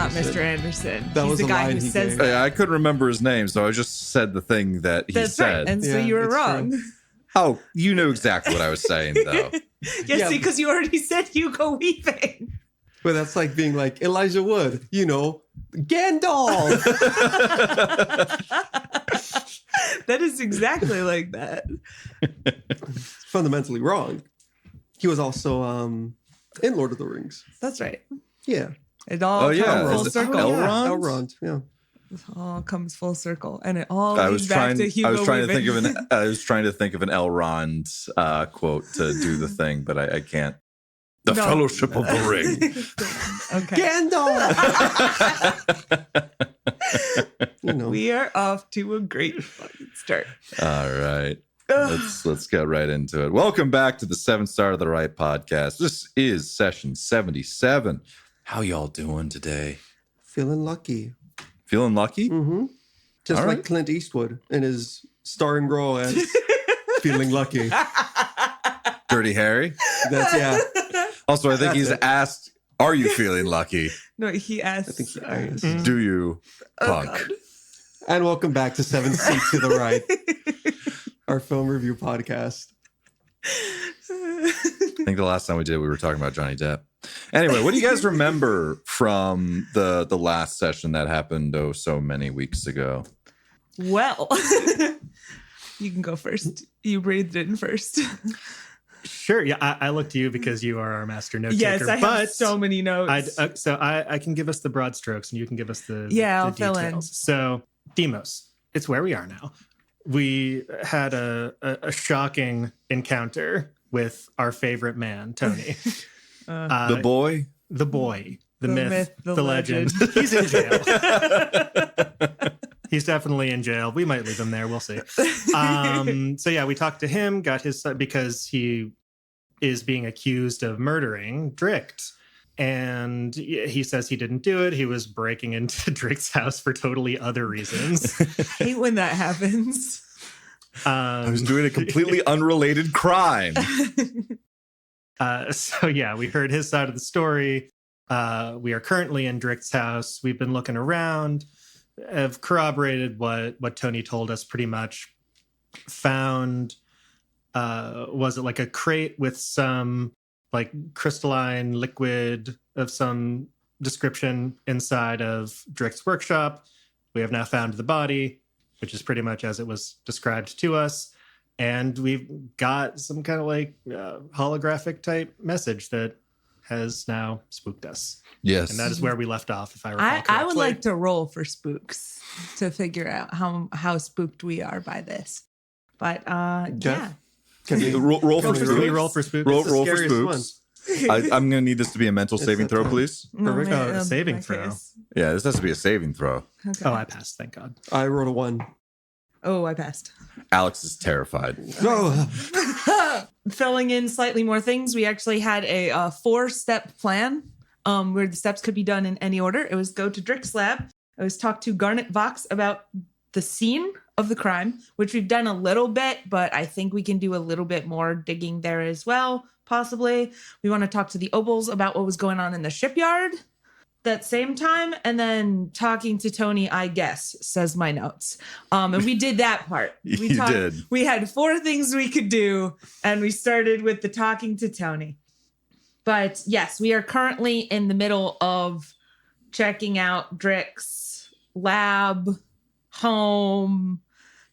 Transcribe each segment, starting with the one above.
not Mr. Anderson. That He's was the a guy line who he says gave. that. I couldn't remember his name, so I just said the thing that he That's said. right. And so Yeah, you were it's wrong. true. Oh, you knew exactly what I was saying, though. Yes, because you already said Hugo Weaving. But that's like being like Elijah Wood, Gandalf. That is exactly like that. It's fundamentally wrong. He was also in Lord of the Rings. That's right. Yeah. It all comes full Is it circle. Elrond? Elrond, yeah. It all comes full circle, and it all I leads was back trying. to Hugo I was trying to Weaving. think of an. I was trying to think of an Elrond quote to do the thing, but I can't. The No. Fellowship of the Ring. Okay. Gandalf. We are off to a great fucking start. All right. Let's get right into it. Welcome back to the 7 Star of the Right podcast. This is session 77. How y'all doing today? Feeling lucky. Feeling lucky? Mm-hmm. Just All like right. Clint Eastwood in his starring role as Feeling Lucky. Dirty Harry? That's, Also, I think That's he's it. asked, are you feeling lucky? No, he asked. I think he asked. Do you, punk? God. And welcome back to 7 Seats to the Right, our film review podcast. I think the last time we did, we were talking about Johnny Depp. Anyway, what do you guys remember from the last session that happened so many weeks ago? Well, you can go first. You breathed in first. Sure. Yeah, I look to you because you are our master note Yes, taker. I have so many notes. I can give us the broad strokes and you can give us the I'll the fill in. details. So Demos, it's where we are now. We had a shocking encounter with our favorite man, Tony. The boy? The boy, the myth, the legend. He's in jail. He's definitely in jail. We might leave him there. We'll see. So yeah, we talked to him, got his because he is being accused of murdering Drikt. And he says he didn't do it. He was breaking into Drikt's house for totally other reasons. hate when that happens. I was doing a completely unrelated crime. So yeah, we heard his side of the story. We are currently in Drikt's house. We've been looking around, have corroborated what Tony told us pretty much. Found, was it like a crate with some like crystalline liquid of some description inside of Drikt's workshop. We have now found the body, which is pretty much as it was described to us. And we've got some kind of like holographic type message that has now spooked us. Yes. And that is where we left off, if I recall correctly. I would like to roll for spooks to figure out how spooked we are by this. But yeah. Can we roll for Can we spooks? roll for spooks? Roll the for scariest spooks. I'm going to need this to be a mental It's saving a throw, ton. please. Perfect. man, Oh, a that'll be saving my throw. case. Yeah, this has to be a saving throw. Okay. Oh, I passed. Thank God. I wrote a 1. Oh, I passed. Alex is terrified. Oh, Filling in slightly more things, we actually had a 4-step plan where the steps could be done in any order. It was go to Drikt's lab. It was talk to Garnet Vox about the scene of the crime, which we've done a little bit, but I think we can do a little bit more digging there as well, possibly. We want to talk to the Opals about what was going on in the shipyard that same time, and then talking to Tony, I guess, says my notes. And we did that part. We You did. We had 4 things we could do, and we started with the talking to Tony. But yes, we are currently in the middle of checking out Drikt's lab, home,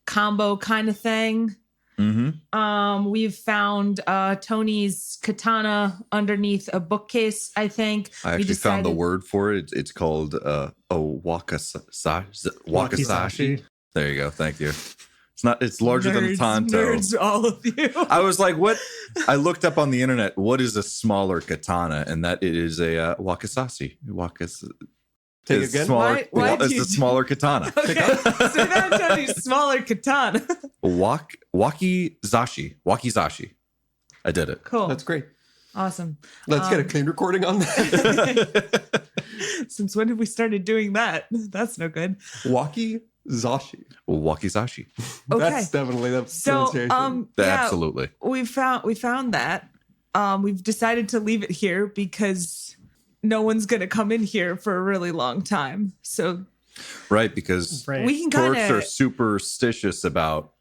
combo kind of thing. Mm-hmm. We've found Tony's katana underneath a bookcase, I think. I actually found the word for it. It's called a Wakizashi. There you go. Thank you. It's larger than a Tonto. Nerds, all of you. I was like, what? I looked up on the internet, what is a smaller katana? And that it is a Wakizashi. Take is it again? Smaller, Why it's do you- a smaller katana. Okay, so now Tony's smaller katana. Wakizashi. I did it. Cool. that's great. Awesome. Let's get a clean recording on that. Since when have we started doing that? That's no good. Wakizashi. Wakizashi. Okay. That's definitely the So, pronunciation. yeah, Absolutely. we found that. We've decided to leave it here because no one's going to come in here for a really long time. So Right, because Right. we can Torques kind are of, superstitious about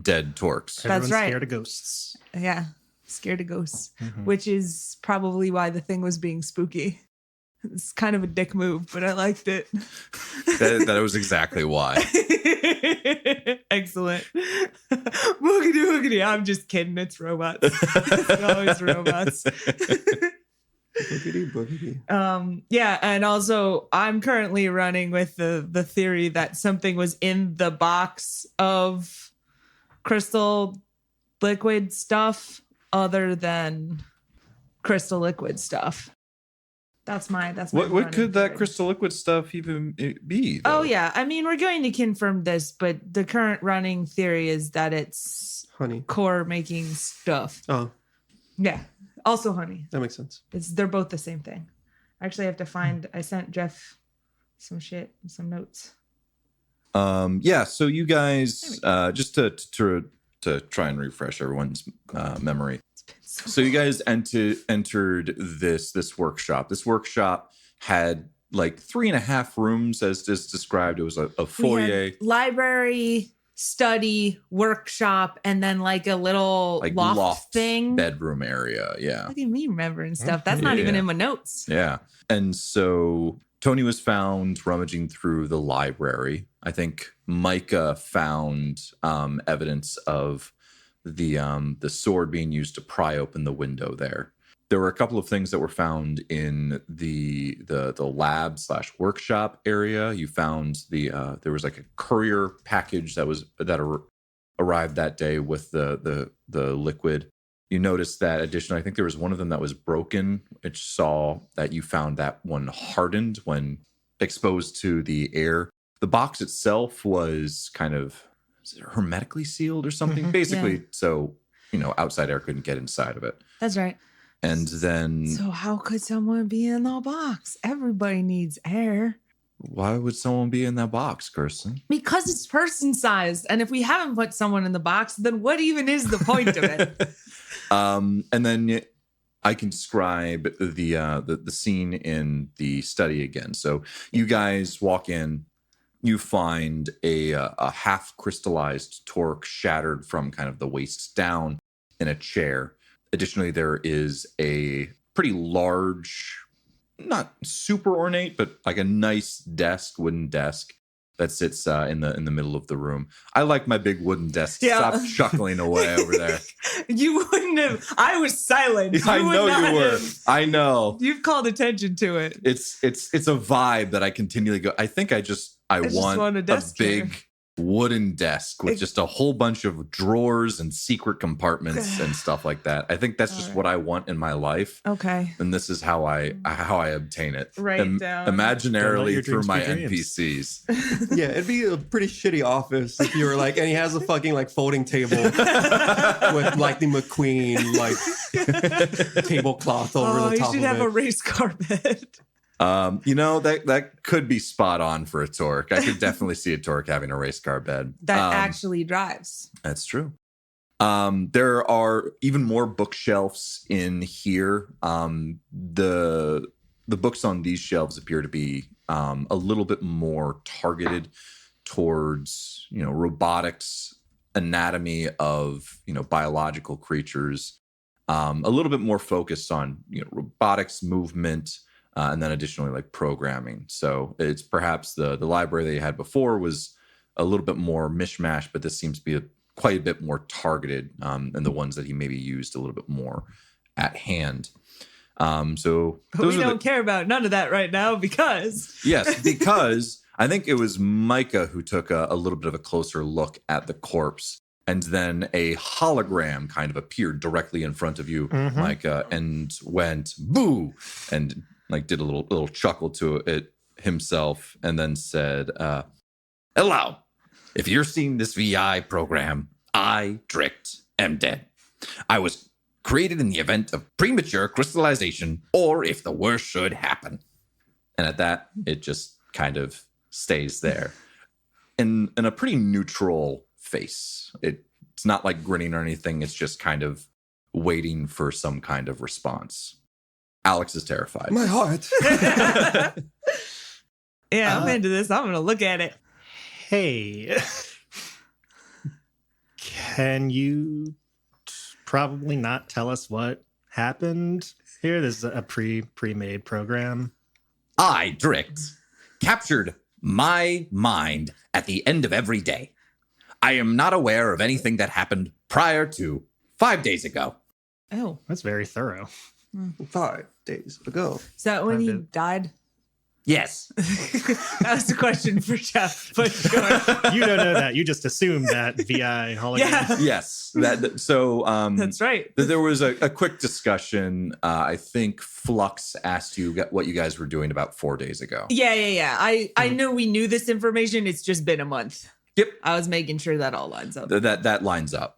dead Torques. Everyone's right. scared of ghosts. yeah, scared of ghosts, Mhm. which is probably why the thing was being spooky. It's kind of a dick move, but I liked it. That was exactly why. Excellent. Boogity boogity. I'm just kidding. It's robots. It's always robots. Boogity, boogity. Yeah, and also I'm currently running with the theory that something was in the box of crystal liquid stuff other than crystal liquid stuff. That's my What running could that theory. crystal liquid stuff even be? Oh though? yeah, I mean we're going to confirm this, but the current running theory is that it's Honey. core making stuff. Oh, Yeah, also honey. that makes sense. They're both the same thing. Actually, I have to find. I sent Jeff some shit, some notes. Yeah. So you guys, just to try and refresh everyone's memory. So you guys entered this workshop. This workshop had like 3.5 rooms, as is described. It was a We foyer, had library, study, workshop, and then like a little like loft thing. bedroom area. Yeah. Look at me remembering stuff. That's not even Yeah. in my notes. Yeah. And so Tony was found rummaging through the library. I think Micah found evidence of the sword being used to pry open the window there. There were a couple of things that were found in the lab / workshop area. You found there was like a courier package that arrived that day with the liquid. You noticed that additionally, I think there was one of them that was broken, which saw that you found that one hardened when exposed to the air. The box itself was kind of hermetically sealed or something, Mhm. basically, Yeah. so outside air couldn't get inside of it. That's right. And then So how could someone be in the box? Everybody needs air. why would someone be in that box, Kirsten? Because it's person sized. And if we haven't put someone in the box, then what even is the point of it? And then I can describe the scene in the study again. So you guys walk in, you find a half crystallized torque shattered from kind of the waist down in a chair. Additionally, there is a pretty large, not super ornate, but like a nice wooden desk that sits in the middle of the room. I like my big wooden desk. Yeah. Stop chuckling away over there. You wouldn't have. I was silent. I would know not you were. have. I know. You've called attention to it. It's a vibe that I continually go. I think I just want want a a desk big chair. wooden desk with It- just a whole bunch of drawers and secret compartments and stuff like that. I think that's just Alright. what I want in my life, Okay. and this is how I obtain it. Write it down. Don't let Imaginarily your through dreams my be dreams. NPCs. Yeah, it'd be a pretty shitty office if you were like, and he has a fucking like folding table with Lightning McQueen like tablecloth over Oh, the you top should of have it. a race carpet. That could be spot on for a Torque. I could definitely see a Torque having a race car bed. That actually drives. That's true. There are even more bookshelves in here. The books on these shelves appear to be a little bit more targeted towards robotics, anatomy of biological creatures. A little bit more focused on robotics, movement, and then additionally like programming. So it's perhaps the library they had before was a little bit more mishmash, but this seems to be quite a bit more targeted, and the ones that he maybe used a little bit more at hand. So But those we are don't care about none of that right now because yes, because I think it was Micah who took a little bit of a closer look at the corpse, and then a hologram kind of appeared directly in front of you, Mhm. Micah, and went boo, and like did a little chuckle to it himself, and then said, "Hello. If you're seeing this VI program, I, Drikt, am dead. I was created in the event of premature crystallization, or if the worst should happen." And at that, it just kind of stays there in a pretty neutral face. It's not like grinning or anything. It's just kind of waiting for some kind of response. Alex is terrified. My heart. Yeah, I'm into this. I'm going to look at it. Hey, can you probably not tell us what happened here? This is a pre-made program. I, Drikt, captured my mind at the end of every day. I am not aware of anything that happened prior to 5 days ago. Oh, That's very thorough. 5 days ago. is that when I he did. died? Yes, That was a question for Jeff, but sure. You don't know that. You just assume that VI hologram. Yeah, Yes. So that's right. there was a quick discussion. I think Flux asked you what you guys were doing about 4 days ago. Yeah. I know we knew this information. It's just been a month. Yep. I was making sure that all lines up. That lines up.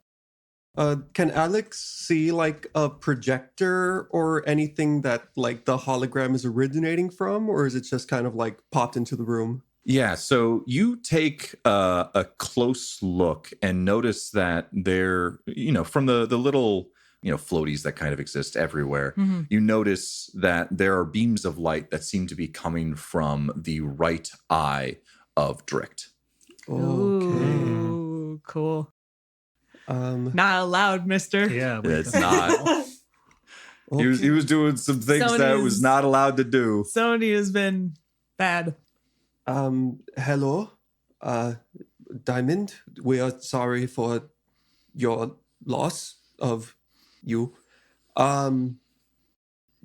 Can Alex see like a projector or anything that like the hologram is originating from, or is it just kind of like popped into the room? Yeah, so you take a close look and notice that there, from the little, floaties that kind of exist everywhere, Mhm. you notice that there are beams of light that seem to be coming from the right eye of Drikt. Ooh, cool. Not allowed, mister. Yeah. It's not. He was doing some things that Sony's- was not allowed to do. Sony has been bad. Hello, Diamond. We are sorry for your loss of you.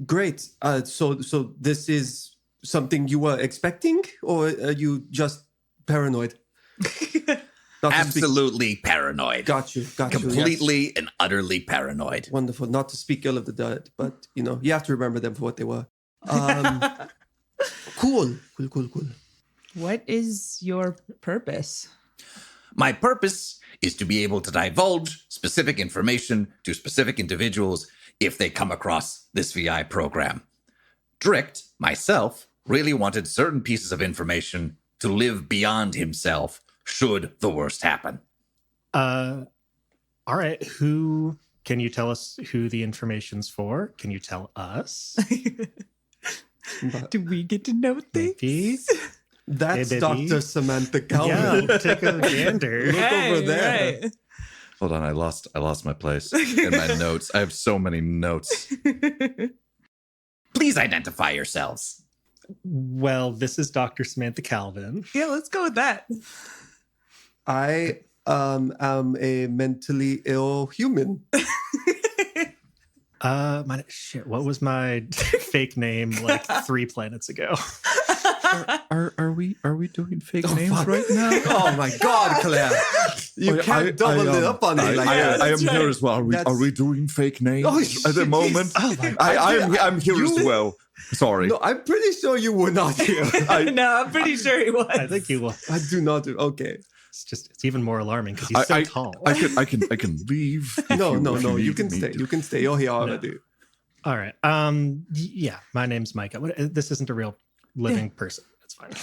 Great. So this is something you were expecting, or are you just paranoid? Not to speak- absolutely paranoid. Got you. Yes. Completely and utterly paranoid. Wonderful. Not to speak ill of the dead, but you have to remember them for what they were. Cool. What is your purpose? My purpose is to be able to divulge specific information to specific individuals if they come across this VI program. Drikt, myself, really wanted certain pieces of information to live beyond himself should the worst happen. All right. Can you tell us who the information's for? Can you tell us? Do we get to know Maybe. things? That's Hey, baby. Dr. Samantha Calvin. Yeah, take a gander. Look over there. Right. Hold on, I lost my place in my notes. I have so many notes. Please identify yourselves. Well, this is Dr. Samantha Calvin. Yeah, let's go with that. I am a mentally ill human. What was my fake name like 3 planets ago? Are we doing fake Oh, names fuck. right now? Oh my God, Claire! You can't double it up on me like that. I am That's here right. as well. That's- Are we doing fake names Oh, at the jeez. moment? Oh my I'm here You- as well. Sorry. No, I'm pretty sure you were not here. No, I'm pretty sure he was. I think you will. I do not do. Okay. It's even more alarming because he's so tall. I can leave. if No, if you need can me stay. to. You can stay. You're here already. All right. Yeah, my name's Micah. This isn't a real living person. That's fine.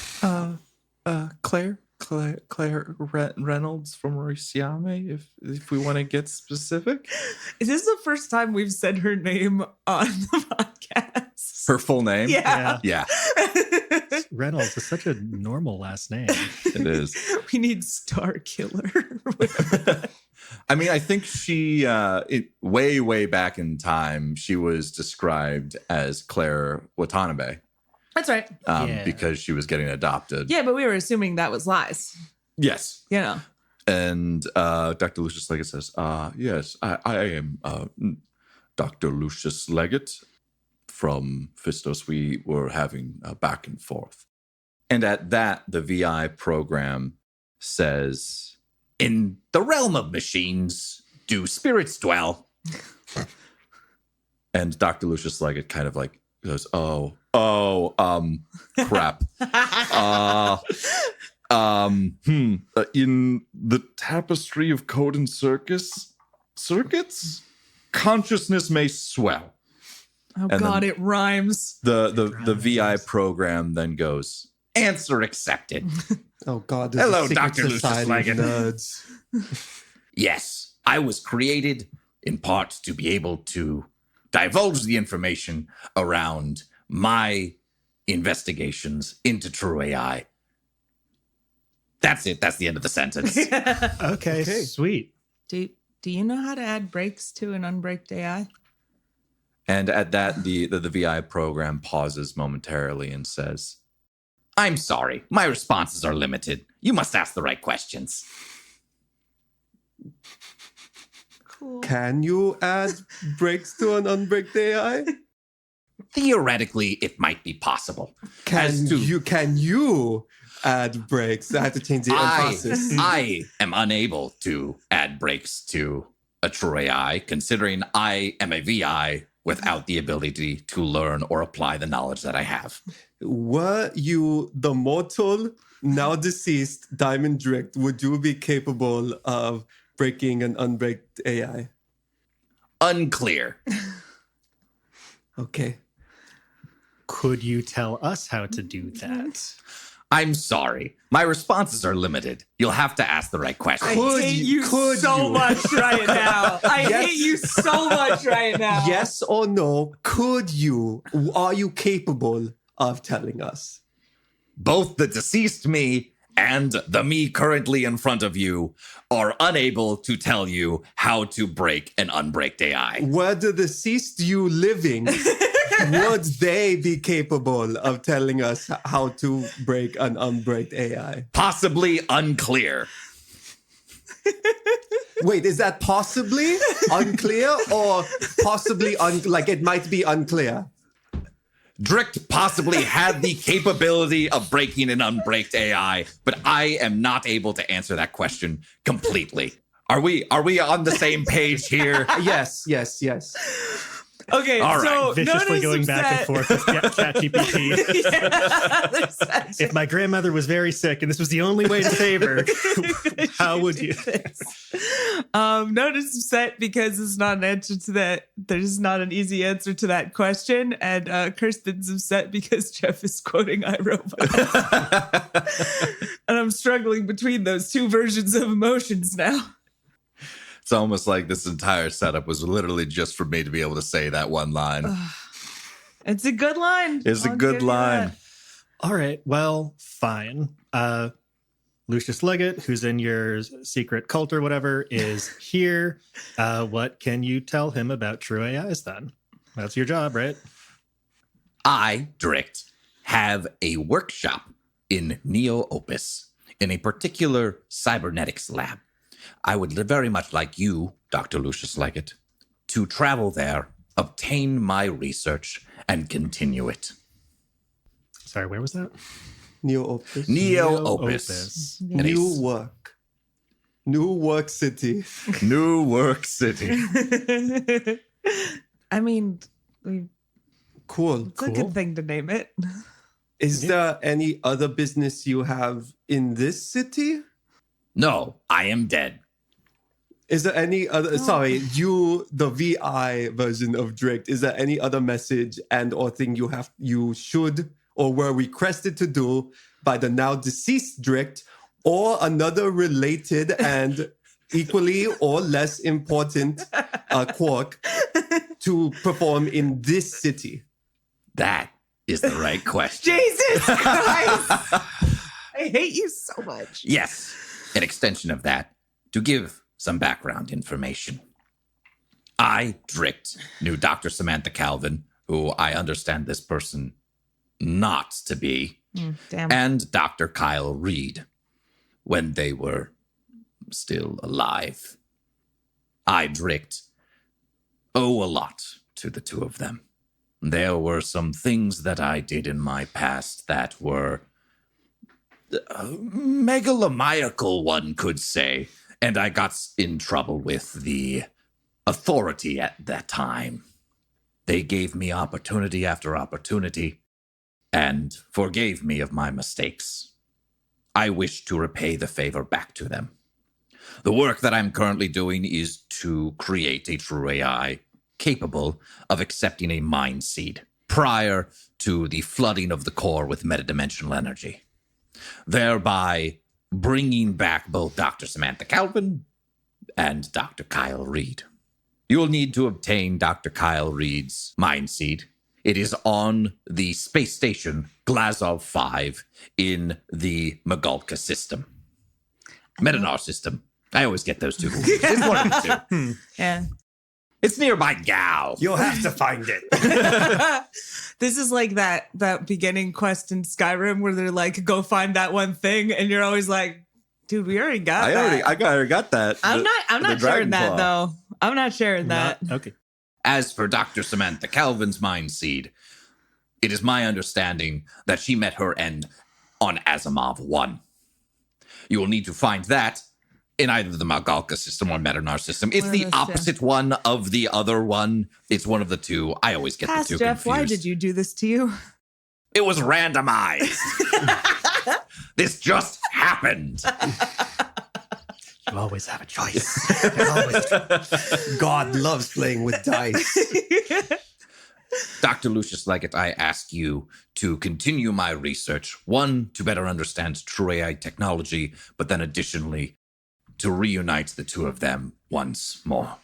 Claire Reynolds from Rosiame, if we want to get specific. Is this the first time we've said her name on the podcast? Her full name? Yeah. Yeah, Reynolds is such a normal last name. it is. We need Star Killer. I mean, I think she, way back in time, she was described as Claire Watanabe. That's right. Yeah. Because she was getting adopted. Yeah, but we were assuming that was lies. Yes. You know. And Dr. Lucius Leggett says, yes, I am Dr. Lucius Leggett from Fistos. We were having a back and forth. And at that, the VI program says, In the realm of machines, do spirits dwell? and Dr. Lucius Leggett kind of like goes, crap. In the tapestry of code and circuits, consciousness may swell. Oh And God, then- it rhymes. The VI program then goes, Answer accepted. Oh God. There's Hello, a secret Dr. Lucius society of Leggett. nerds. Yes, I was created in part to be able to divulge the information around my investigations into true AI. That's it. That's the end of the sentence. Okay, sweet. Do you know how to add breaks to an unbreaked AI? And at that, the VI program pauses momentarily and says, I'm sorry. My responses are limited. You must ask the right questions. Cool. Can you add breaks to an unbreaked AI? Theoretically, it might be possible. As to- Can you add breaks? I have to change the emphasis. I am unable to add breaks to a true AI, considering I am a VI without the ability to learn or apply the knowledge that I have. Were you the mortal, now deceased Diamond Drikt, would you be capable of breaking an unbreaked AI? Unclear. Okay. Could you tell us how to do that? I'm sorry. My responses are limited. You'll have to ask the right I questions. Could hate you- you could so you? much right now. I Yes. hate you so much right now. Yes or no? Could you? Are you capable of telling us? Both the deceased me and the me currently in front of you are unable to tell you how to break an unbreaked AI. Were the deceased you living, would they be capable of telling us how to break an unbreaked AI? Possibly unclear. Wait, is that possibly unclear or possibly like it might be unclear? Drikt possibly had the capability of breaking an unbreaked AI, but I am not able to answer that question completely. Are we on the same page here? Yes. Okay, All right. so Viciously notice going some back and set- forth with ChatGPT. Yeah, there's that If my grandmother was very sick and this was the only way to save her, how would you? Notice set because it's not an answer to that. There's not an easy answer to that question, and Kirsten's upset because Jeff is quoting iRobot, and I'm struggling between those two versions of emotions now. it's almost like this entire setup was literally just for me to be able to say that one line. It's a good line. It's a I'll good give you line. that. All right, well, fine. Lucius Leggett, who's in your secret cult or whatever, is here. What can you tell him about true AIs then? That's your job, right? I, Drikt, have a workshop in Neo Opus in a particular cybernetics lab. I would very much like you, Dr. Lucius Leggett, to travel there, obtain my research, and continue it. Sorry, where was that? New Opus. Neo Opus. Opus. In a New work. New work city. New Work City. I mean, Cool. it's a good thing to name it. Is there any other business you have in this city? No, I am dead. Is there any other? Sorry, you, the VI version of Drikt. Is there any other message and or thing you should or were requested to do by the now deceased Drikt, or another related and equally or less important quark to perform in this city? That is the right question. Jesus Christ! I hate you so much. Yes, an extension of that, to give some background information. I, Drikt, knew Dr. Samantha Calvin, who I understand this person not to be, Damn. and Dr. Kyle Reed, when they were still alive. I, Drikt, owe a lot to the two of them. There were some things that I did in my past that were megalomaniacal, one could say, and I got in trouble with the authority at that time. They gave me opportunity after opportunity and forgave me of my mistakes. I wish to repay the favor back to them. The work that I'm currently doing is to create a true AI capable of accepting a mind seed prior to the flooding of the core with metadimensional energy, thereby bringing back both Dr. Samantha Calvin and Dr. Kyle Reed. You'll need to obtain Dr. Kyle Reed's mind seed. It is on the space station Glazov 5 in the Magalka system. Metanar system. I always get those two. It's one of the two. Yeah. It's near my gal. You'll have to find it. This is like that beginning quest in Skyrim where they're like, go find that one thing, and you're always like, dude, we already got that. I already got that. I'm not sharing that Dragonclaw. though. I'm not sharing that. Okay. As for Dr. Samantha Calvin's mind seed, it is my understanding that she met her end on Asimov 1. You will need to find that in either the Magalka system or Metanar system. It's One of the those two. opposite one of the other one. It's one of the two. I always get Past the two Jeff, confused. why did you do this to you? It was randomized. This just happened. You always have a choice. God loves playing with dice. Dr. Lucius Leggett, I ask you to continue my research. One, to better understand true AI technology, but then additionally, to reunite the two of them once more.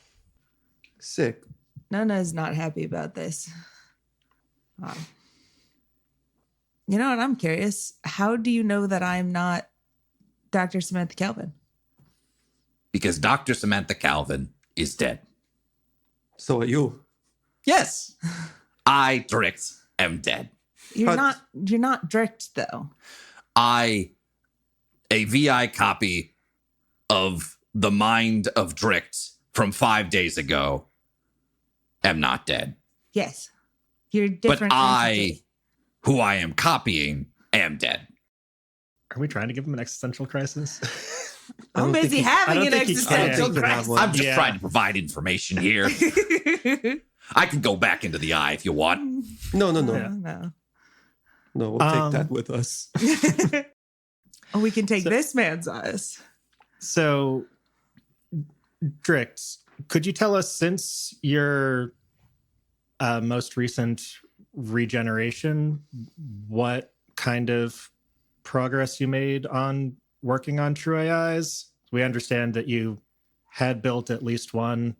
Sick. Nona is not happy about this. You know what? I'm curious. How do you know that I'm not Dr. Samantha Calvin? Because Dr. Samantha Calvin is dead. So are you. Yes, I, Drikt, am dead. You're But- not Drikt though. A VI copy of the mind of Drikt from 5 days ago, am not dead. Yes. You're a But different entity. who I am copying, am dead. Are we trying to give him an existential crisis? I I'm don't busy think he- I having don't an think he can. existential I don't think he can have crisis. one. I'm just Yeah. trying to provide information here. I can go back into the eye if you want. No. Yeah. No. No, we'll take that with us. Oh, we can take So- this man's eyes. So, Drikt, could you tell us, since your most recent regeneration, what kind of progress you made on working on True AIs? We understand that you had built at least one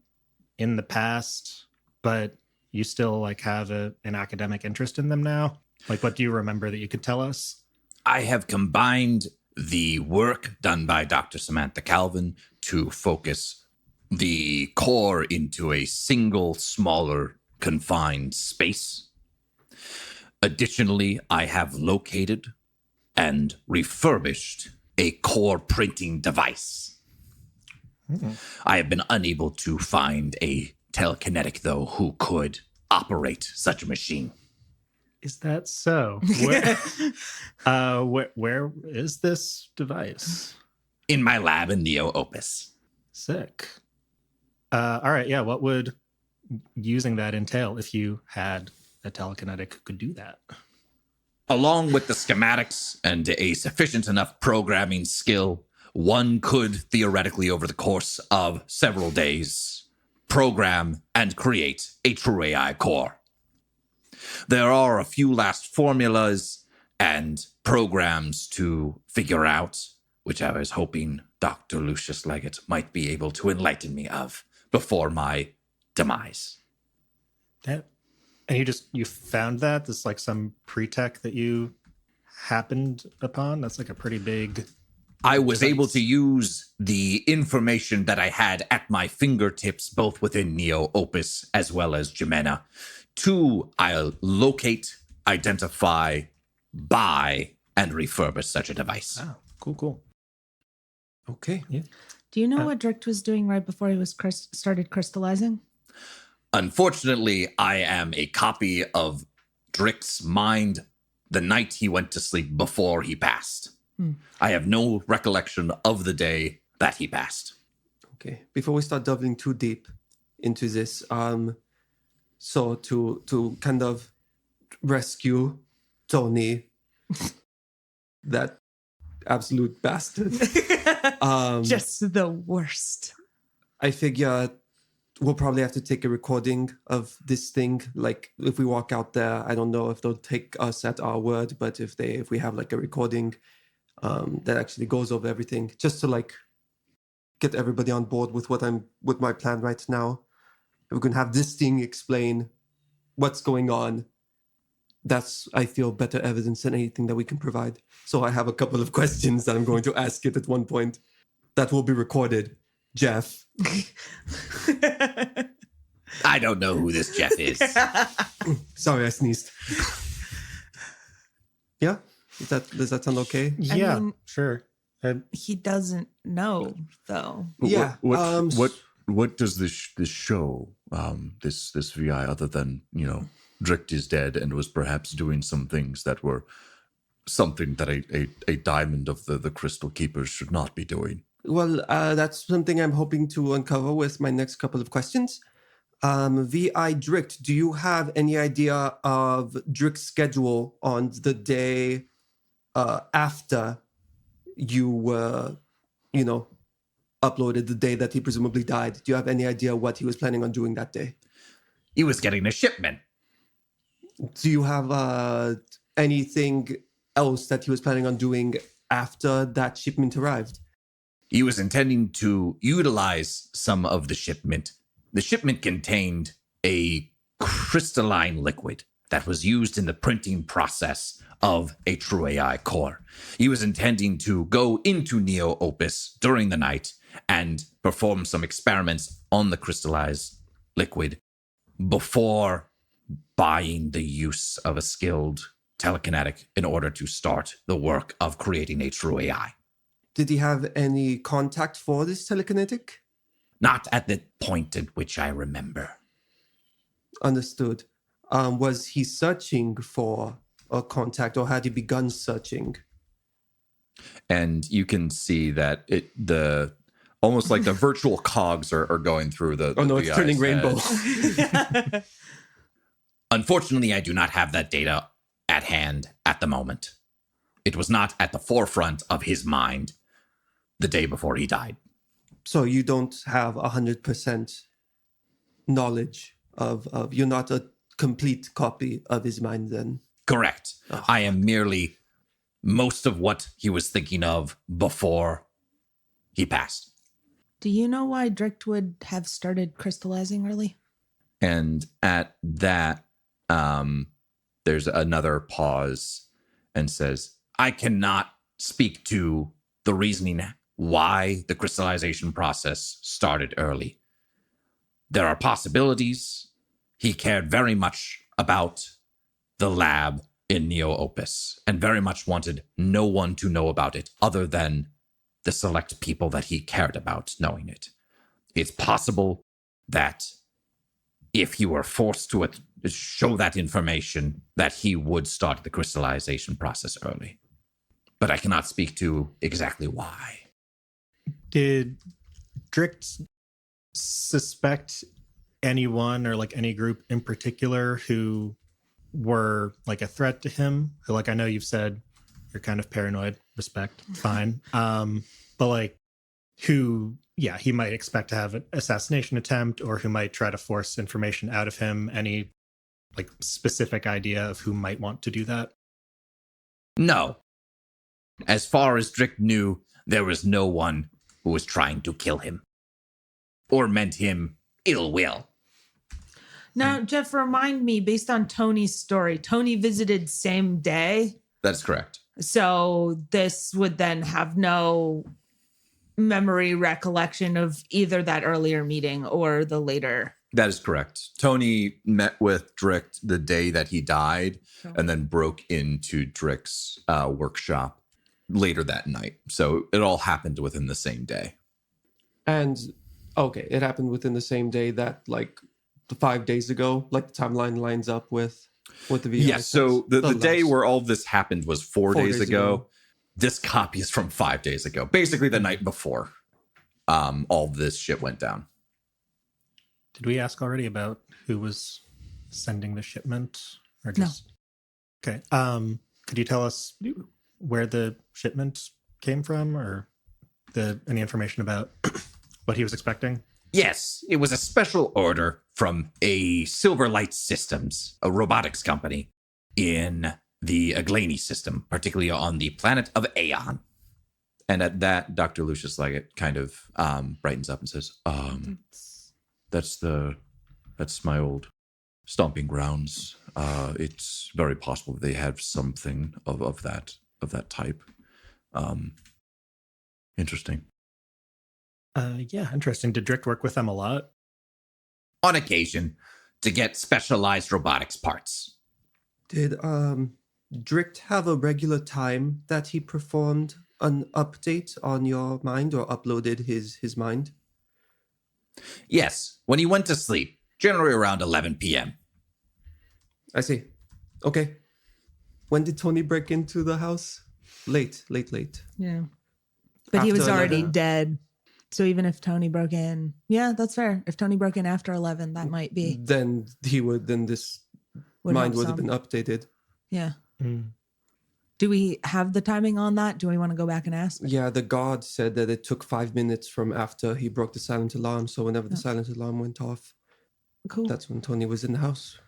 in the past, but you still have an academic interest in them now. What do you remember that you could tell us? I have combined the work done by Dr. Samantha Calvin to focus the core into a single, smaller, confined space. Additionally, I have located and refurbished a core printing device. I have been unable to find a telekinetic, though, who could operate such a machine. Is that so? Where is this device? In my lab in Neo Opus. Sick. All right. Yeah. What would using that entail if you had a telekinetic who could do that? Along with the schematics and a sufficient enough programming skill, one could theoretically, over the course of several days, program and create a true AI core. There are a few last formulas and programs to figure out, which I was hoping Dr. Lucius Leggett might be able to enlighten me of before my demise. That, and you found that? This some pre-tech that you happened upon? That's a pretty big... I was able to use the information that I had at my fingertips, both within Neo Opus as well as Jimena, to locate, identify, buy, and refurbish such a device. Wow. Cool. Okay. Do you know what Drikt was doing right before he was started crystallizing? Unfortunately, I am a copy of Drikt's mind the night he went to sleep before he passed. I have no recollection of the day that he passed. Okay. Before we start delving too deep into this, so to kind of rescue Tony, that absolute bastard, Just the worst. I figure we'll probably have to take a recording of this thing. If we walk out there, I don't know if they'll take us at our word, but if we have a recording that actually goes over everything, just to get everybody on board with my plan right now. we can have this thing explain what's going on. That's, I feel, better evidence than anything that we can provide. So I have a couple of questions that I'm going to ask it at one point that will be recorded. Jeff. I don't know who this Jeff is. Sorry, I sneezed. Yeah? Does that sound okay? Yeah, mean- sure. He doesn't know, though. Yeah. What does this show? This VI, other than Drikt is dead and was perhaps doing some things that were something that a diamond of the Crystal Keepers should not be doing. Well, that's something I'm hoping to uncover with my next couple of questions. VI Drikt, do you have any idea of Drikt's schedule on the day after you were, uploaded, the day that he presumably died? Do you have any idea what he was planning on doing that day? He was getting a shipment. Do you have anything else that he was planning on doing after that shipment arrived? He was intending to utilize some of the shipment. The shipment contained a crystalline liquid that was used in the printing process of a true AI core. He was intending to go into Neo Opus during the night and perform some experiments on the crystallized liquid before buying the use of a skilled telekinetic in order to start the work of creating a true AI. Did he have any contact for this telekinetic? Not at the point at which I remember. Understood. Was he searching for a contact, or had he begun searching? And you can see that almost like the virtual cogs are going through the. Oh no, it's VI's turning head. rainbow. Unfortunately, I do not have that data at hand at the moment. It was not at the forefront of his mind the day before he died. So you don't have 100% knowledge of you're not a complete copy of his mind then? Correct. Oh. I am merely most of what he was thinking of before he passed. Do you know why Drikt would have started crystallizing early? And at that, there's another pause and says, I cannot speak to the reasoning why the crystallization process started early. There are possibilities. He cared very much about the lab in Neo Opus and very much wanted no one to know about it other than the select people that he cared about knowing it. It's possible that if he were forced to show that information, that he would start the crystallization process early. But I cannot speak to exactly why. Did Drikt suspect anyone or like any group in particular who were like a threat to him? Like, I know you've said you're kind of paranoid, respect, fine. But like who, he might expect to have an assassination attempt, or who might try to force information out of him. Any like specific idea of who might want to do that? No. As far as Drikt knew, there was no one who was trying to kill him or meant him ill will. Now, Jeff, remind me, based on Tony's story, Tony visited same day. that's correct. So this would then have no memory recollection of either that earlier meeting or the later. That is correct. Tony met with Drikt the day that he died and then broke into Drikt's workshop later that night. So it all happened within the same day. And okay, it happened within the same day that like 5 days ago, like the timeline lines up with the VI. Yeah, so the day last- where all of this happened was 4 days ago. This copy is from 5 days ago, basically the night before all this shit went down. Did we ask already about who was sending the shipment? Or just Okay. Could you tell us where the shipment came from, or any information about what he was expecting? Yes, it was a special order from a Silverlight Systems, a robotics company in the Aglani system, particularly on the planet of Aeon. And at that, Dr. Lucius Leggett kind of brightens up and says, that's the That's my old stomping grounds. It's very possible they have something of that type. Interesting. Yeah, interesting. Did Drikt work with them a lot? On occasion, to get specialized robotics parts. Did Drikt have a regular time that he performed an update on your mind or uploaded his mind? Yes, when he went to sleep, generally around 11 p.m. I see. Okay. When did Tony break into the house? Late. Yeah. But he was After already 11? dead. So even if Tony broke in, yeah, that's fair. If Tony broke in after 11, that might be. Then this Would mind help would have some. been updated. Yeah. Mm. Do we have the timing on that? Do we want to go back and ask? Yeah, the guard said that it took 5 minutes from after he broke the silent alarm. So whenever the silent alarm went off, Cool. that's when Tony was in the house.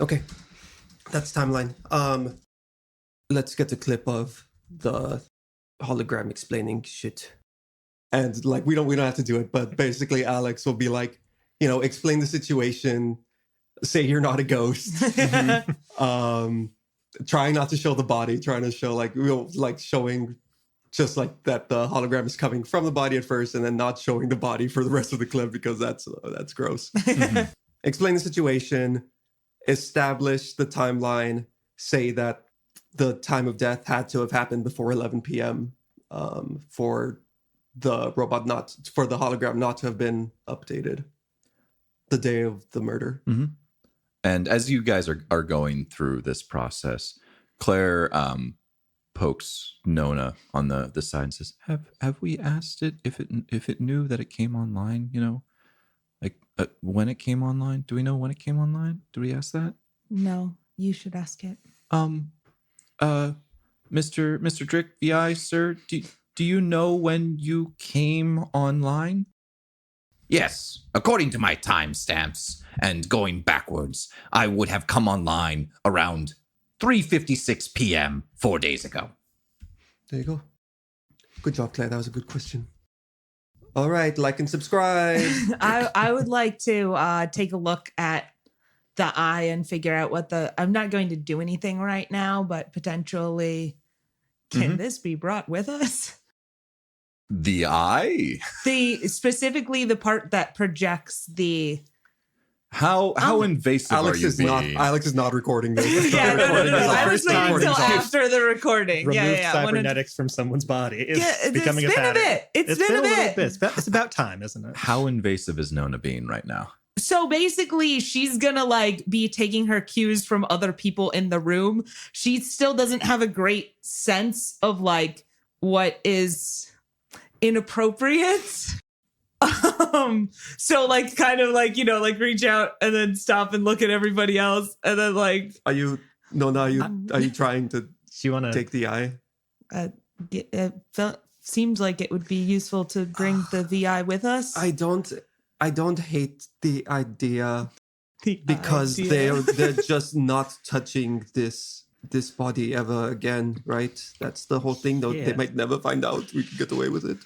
Okay, that's timeline. Let's get a clip of the hologram explaining shit. And like we don't have to do it, but basically Alex will be like, explain the situation, say you're not a ghost. Trying not to show the body, trying to show showing just like that the hologram is coming from the body at first and then not showing the body for the rest of the clip because that's gross. Explain the situation, establish the timeline, say that the time of death had to have happened before 11 p.m. For the hologram not to have been updated the day of the murder. Mm-hmm. And as you guys are going through this process, Claire pokes Nona on the side and says, "Have we asked it if it knew that it came online? When it came online? Do we know when it came online? Did we ask that?" No, you should ask it. Mr. Drikt, VI, sir, do you know when you came online? Yes, according to my timestamps and going backwards, I would have come online around 3:56 p.m. 4 days ago. There you go. Good job, Claire. That was a good question. All right, like and subscribe. I would like to take a look at the eye and figure out I'm not going to do anything right now, but potentially, can this be brought with us? The eye? Specifically the part that projects the... How invasive Alex are you is being? Alex is not recording this. Yeah, no. I was First time waiting until recording. after the recording. Remove Yeah. cybernetics from someone's body. It's becoming it's a been pattern. a bit. It's been a little bit. It's about time, isn't it? How invasive is Nona being right now? So basically, she's gonna be taking her cues from other people in the room. She still doesn't have a great sense of what is inappropriate. So reach out and then stop and look at everybody else, and then Are you trying to Do you want to take the eye? it seems like it would be useful to bring the VI with us. I don't hate the idea The because idea. they're just not touching this body ever again, right? That's the whole thing. Though Yeah. they might never find out we can get away with it.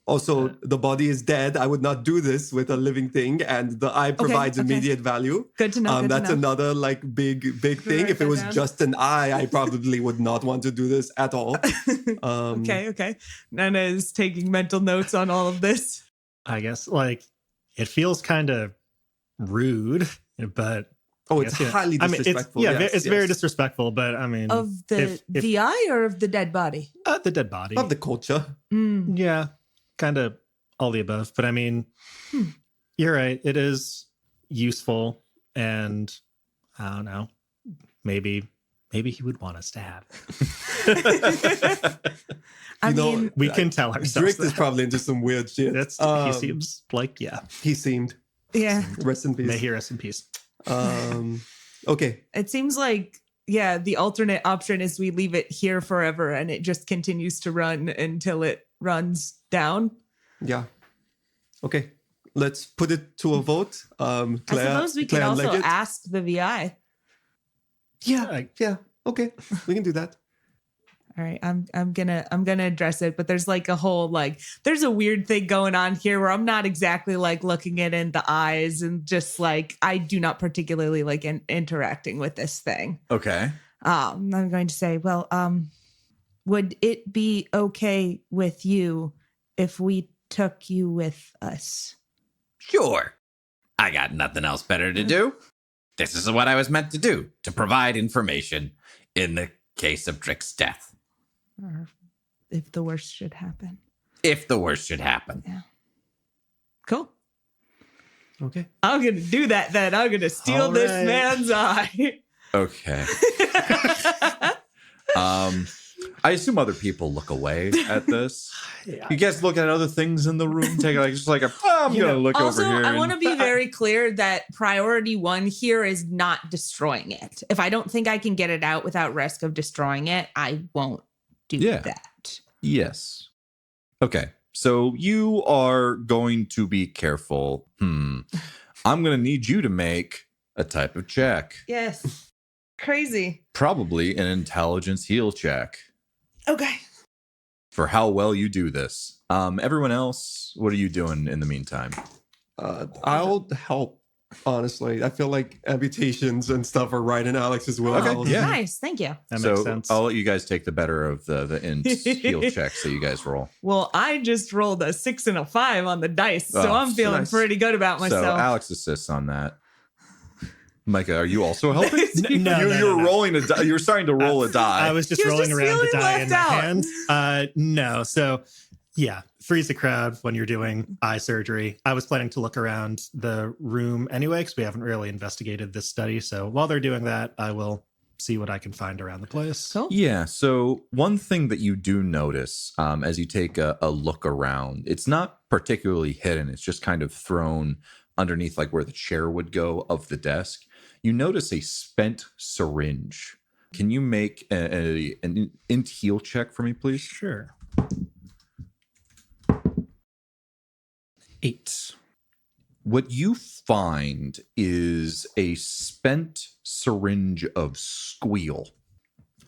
Also, the body is dead. I would not do this with a living thing, and the eye provides okay. immediate value. Good to know. That's another big thing. write If it that was down. just an eye, I probably would not want to do this at all. Okay. Nana is taking mental notes on all of this. I guess it feels kind of rude, but Oh, it's yes, yeah. highly I mean, disrespectful. it's very disrespectful. But I mean, Of the if VI or of the dead body? the dead body, of the culture. yeah, kind of all the above. But I mean, you're right. It is useful, and I don't know. Maybe he would want us to have. I You know, mean, We can tell ourselves. Drikt is probably into some weird shit. He seems like He seemed. yeah. Rest in peace. May he rest in peace. Okay. It seems like, the alternate option is we leave it here forever and it just continues to run until it runs down. Yeah. Okay. Let's put it to a vote. Claire, I suppose we could Claire also Leggett. ask the VI. Yeah. Okay. We can do that. All right, I'm gonna address it, but there's like a whole there's a weird thing going on here where I'm not exactly like looking it in the eyes and just like I do not particularly like interacting with this thing. Okay. I'm going to say, well, would it be okay with you if we took you with us? Sure. I got nothing else better to do. This is what I was meant to do, to provide information in the case of Drikt's death. Or if the worst should happen. If the worst should happen. Yeah. Cool. Okay. I'm going to do that then. I'm going to steal All this right. man's eye. Okay. I assume other people look away at this. You guys look at other things in the room, take I'm gonna look Also, over here. I want to be very clear that priority one here is not destroying it. If I don't think I can get it out without risk of destroying it, I won't do that. Yes. Okay. So you are going to be careful. I'm going to need you to make a type of check. Yes. Crazy. Probably an intelligence heal check Okay. for how well you do this. Everyone else, what are you doing in the meantime? I'll help. Honestly, I feel like amputations and stuff are right in Alex's wheelhouse. Okay, yeah. Nice. Thank you. That So makes sense. I'll let you guys take the better of the int heal checks that you guys roll. Well, I just rolled a 6 and a 5 on the dice, so Oh, I'm feeling nice. pretty good about myself. So Alex assists on that. Micah, are you also helping? No, You're no. rolling a die. You're starting to roll a die. I was just He was rolling just around the feeling die in left my out. hand. No. So, yeah, freeze the crowd when you're doing eye surgery. I was planning to look around the room anyway, because we haven't really investigated this study. So while they're doing that, I will see what I can find around the place. Cool. Yeah. So one thing that you do notice as you take a look around, it's not particularly hidden. It's just kind of thrown underneath, like where the chair would go of the desk. You notice a spent syringe. Can you make an int heal check for me, please? Sure. 8. What you find is a spent syringe of squeal.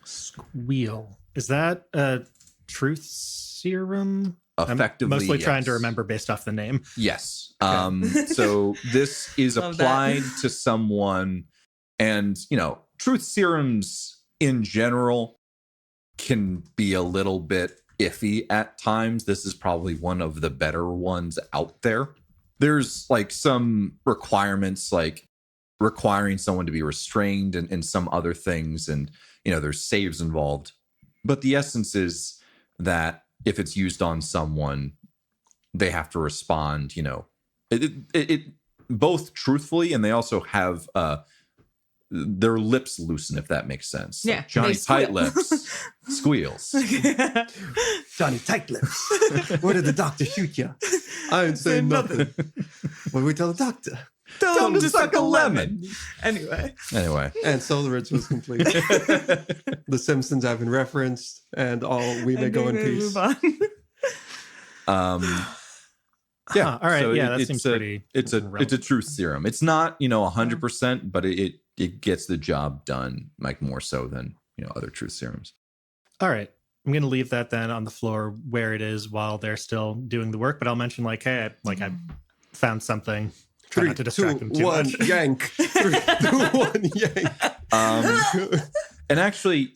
Squeal. Is that a truth serum? Effectively, I'm mostly trying to yes. remember based off the name. Yes. So this is Love applied that. to someone, and truth serums in general can be a little bit iffy at times. This is probably one of the better ones out there. There's like some requirements, like requiring someone to be restrained and some other things, and there's saves involved. But the essence is that if it's used on someone, they have to respond, it both truthfully, and they also have their lips loosen, if that makes sense. Yeah, Like Johnny they squeal. Tight Lips squeals. Johnny Tight Lips. Where did the doctor shoot you? I ain't saying nothing. What do we tell the doctor? Tell him to to suck a lemon. Anyway. Anyway, And Solarage was complete. The Simpsons have been referenced, and all we may I go in think we peace. move on. yeah. Huh, all right. So Yeah, that it's seems a, pretty It's a relevant. truth serum. It's not 100%, but it gets the job done, like more so than other truth serums. All right. I'm going to leave that then on the floor where it is while they're still doing the work. But I'll mention hey, I found something. Try 3, not to distract 2, them too 1, much. yank. 3, 2, 1, yank. And actually,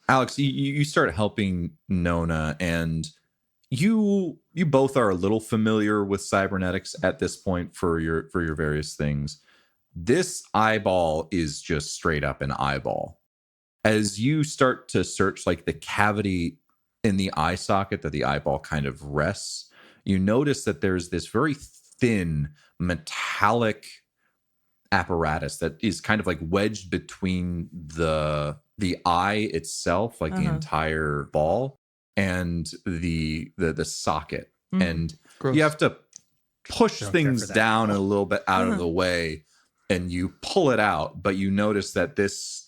Alex, you start helping Nona, and you both are a little familiar with cybernetics at this point for your various things. This eyeball is just straight up an eyeball. As you start to search like the cavity in the eye socket that the eyeball kind of rests, you notice that there's this very thin metallic apparatus that is kind of like wedged between the eye itself, like the entire ball, and the socket. And Gross. you have to push Don't care things for that. down a little bit out of the way, and you pull it out, but you notice that this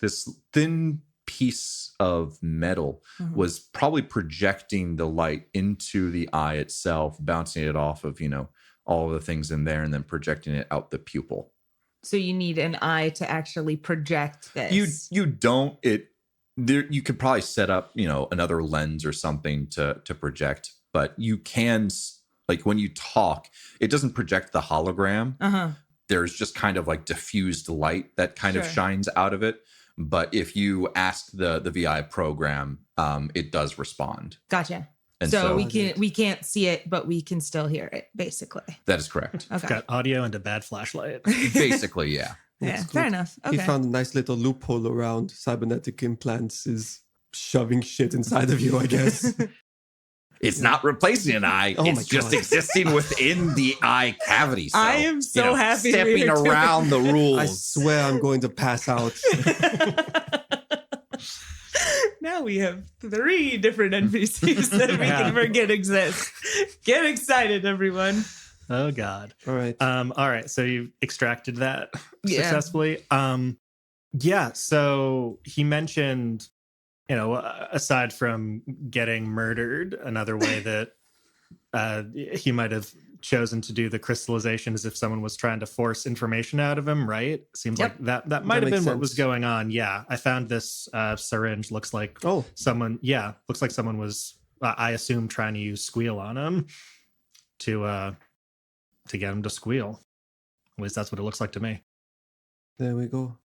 thin piece of metal was probably projecting the light into the eye itself, bouncing it off of all of the things in there, and then projecting it out the pupil. So you need an eye to actually project this. You don't. There, you could probably set up, another lens or something to project, but you can, like, when you talk, it doesn't project the hologram. There's just kind of like diffused light that kind of shines out of it. But if you ask the VI program, it does respond. Gotcha. And so we can't see it, but we can still hear it, basically. That is correct. Okay. Got audio and a bad flashlight. Basically, yeah. Yeah, fair enough. Okay. He found a nice little loophole around cybernetic implants is shoving shit inside of you, I guess. It's not replacing an eye. Oh my It's just God. existing within the eye cavity. So, I am so happy stepping we are doing around the rules. I swear I'm going to pass out. Now we have 3 different NPCs that we can forget exist. Get excited, everyone. Oh God. All right. All right. So you extracted that Yeah. successfully. Yeah. So he mentioned, aside from getting murdered, another way that he might have chosen to do the crystallization is if someone was trying to force information out of him, right? Seems like that might have makes been what was sense. going on. Yeah. I found this syringe. Looks like someone was, I assume, trying to use squeal on him to get him to squeal. At least that's what it looks like to me. There we go.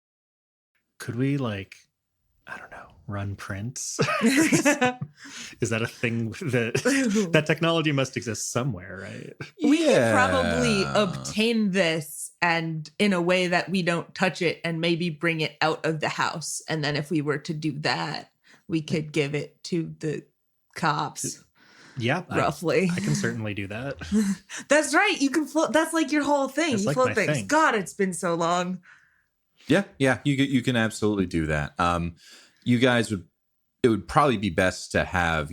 Could we, I don't know, run prints? Is that a thing that technology must exist somewhere, right? We could probably obtain this and in a way that we don't touch it and maybe bring it out of the house. And then if we were to do that, we could give it to the cops. Yeah, roughly. I can certainly do that. That's right. You can float. That's like your whole thing. That's You like float my things. thing. God, it's been so long. Yeah, you can absolutely do that. You guys it would probably be best to have,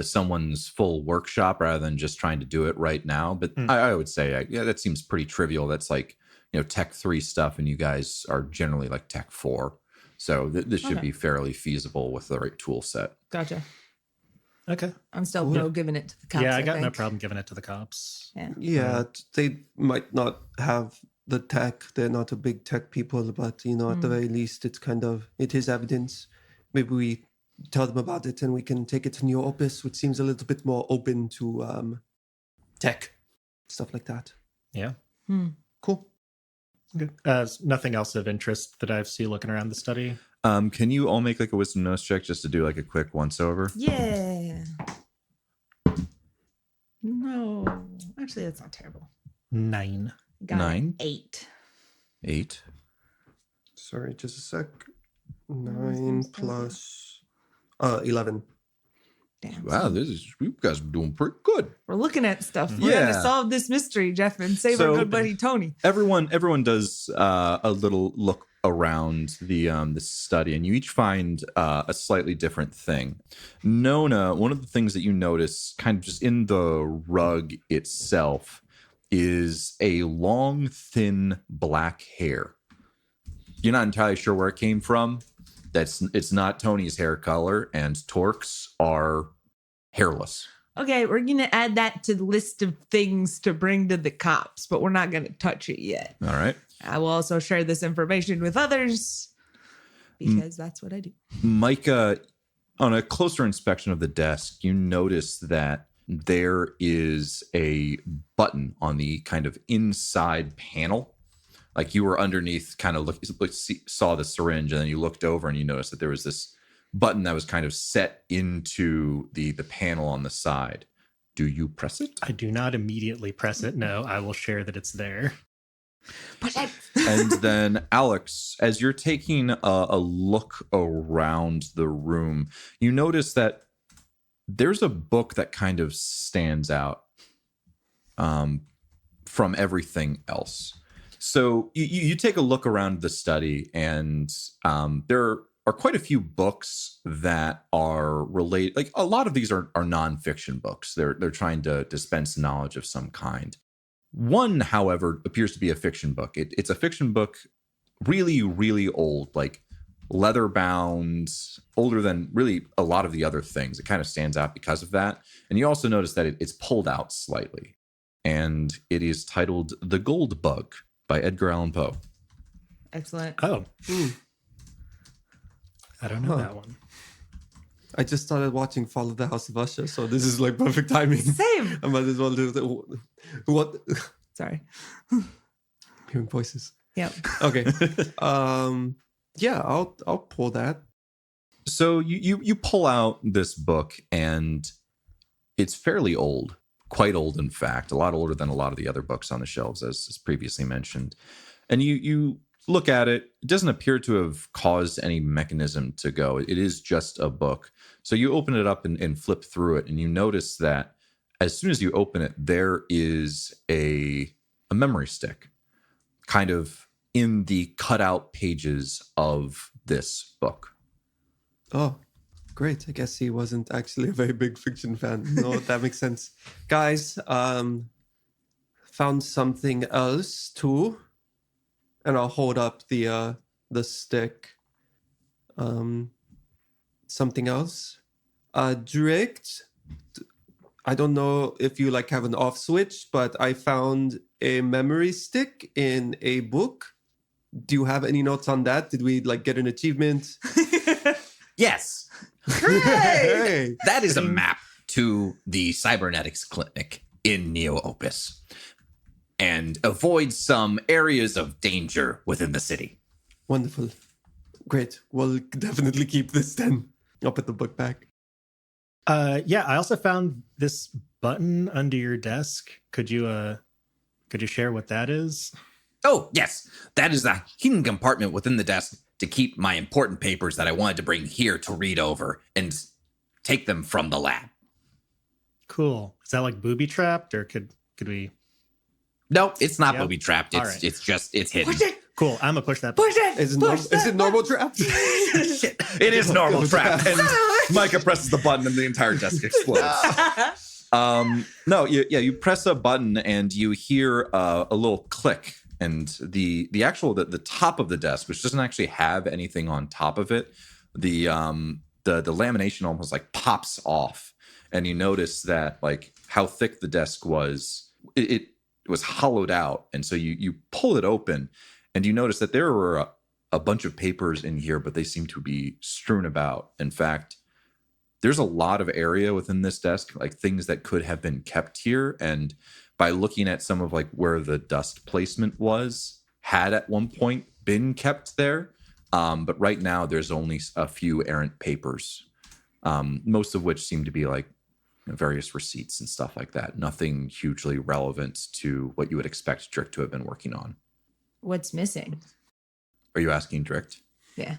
someone's full workshop rather than just trying to do it right now. But I would say, that seems pretty trivial. That's like, tech 3 stuff, and you guys are generally like tech 4. So this should be fairly feasible with the right tool set. Gotcha. Okay. I'm still no giving it to the cops. Yeah, I got no think. problem giving it to the cops. Yeah, they might not have the tech. They're not a big tech people, but at the very least, it is evidence. Maybe we tell them about it and we can take it to New Opus, which seems a little bit more open to tech, stuff like that. Yeah. Cool. Good. Nothing else of interest that I see looking around the study. Can you all make like a wisdom notice check just to do like a quick once over? Yeah. No. Actually, that's not terrible. 9. Got 9? 8. 8. Sorry, just a sec. 9 plus 11. Damn. Wow, you guys are doing pretty good. We're looking at stuff. We're going to Yeah. solve this mystery, Jeff, and save our good buddy Tony. Everyone does a little look around the study, and you each find a slightly different thing. Nona, one of the things that you notice kind of just in the rug itself is a long, thin black hair. You're not entirely sure where it came from. It's not Tony's hair color, and Torque's are hairless. Okay, we're going to add that to the list of things to bring to the cops, but we're not going to touch it yet. All right. I will also share this information with others because that's what I do. Micah, on a closer inspection of the desk, you notice that there is a button on the kind of inside panel. Like you were underneath, kind of saw the syringe, and then you looked over and you noticed that there was this button that was kind of set into the panel on the side. Do you press it? I do not immediately press it. No, I will share that it's there. And then Alex, as you're taking a look around the room, you notice that there's a book that kind of stands out from everything else. So you take a look around the study, and there are quite a few books that are related. Like a lot of these are nonfiction books. They're trying to dispense knowledge of some kind. One, however, appears to be a fiction book. It's a fiction book, really, really old, like leather bound, older than really a lot of the other things. It kind of stands out because of that. And you also notice that it's pulled out slightly. And it is titled The Gold Bug by Edgar Allan Poe. Excellent. Oh. I don't know that one. I just started watching Fall of the House of Usher, so this is like perfect timing. Same. I might as well do the, what? Sorry. Hearing voices. Yep. Okay. Yeah, I'll pull that. So you pull out this book, and it's fairly old, quite old, in fact, a lot older than a lot of the other books on the shelves, as previously mentioned. And you look at it. It doesn't appear to have caused any mechanism to go. It is just a book. So you open it up and flip through it, and you notice that as soon as you open it, there is a memory stick kind of in the cutout pages of this book. Oh, great. I guess he wasn't actually a very big fiction fan. No, that makes sense. Guys, found something else too. And I'll hold up the stick. Something else. Drikt. I don't know if you like have an off switch, but I found a memory stick in a book. Do you have any notes on that? Did we like get an achievement? Yes. Hey! That is a map to the cybernetics clinic in Neo Opus, and avoid some areas of danger within the city. Wonderful. Great. We'll definitely keep this then. I'll put the book back. Yeah, I also found this button under your desk. Could you share what that is? Oh, yes. That is a hidden compartment within the desk to keep my important papers that I wanted to bring here to read over and take them from the lab. Cool. Is that like booby trapped, or could we? No, it's not Yep. booby trapped. All It's right. it's just it's hidden. Push it. Cool. I'm gonna push that. Push it. Is Push it normal trap? Shit. It is normal trap. And Micah presses the button, and the entire desk explodes. No, you press a button, and you hear a little click, and the top of the desk, which doesn't actually have anything on top of it, the lamination almost like pops off, and you notice that like how thick the desk was, it was hollowed out, and so you pull it open, and you notice that there were a bunch of papers in here, but they seem to be strewn about. In fact, there's a lot of area within this desk, like things that could have been kept here. And by looking at some of like where the dust placement was, had at one point been kept there. But right now there's only a few errant papers, most of which seem to be like various receipts and stuff like that. Nothing hugely relevant to what you would expect Drikt to have been working on. What's missing? Are you asking Drikt? Yeah.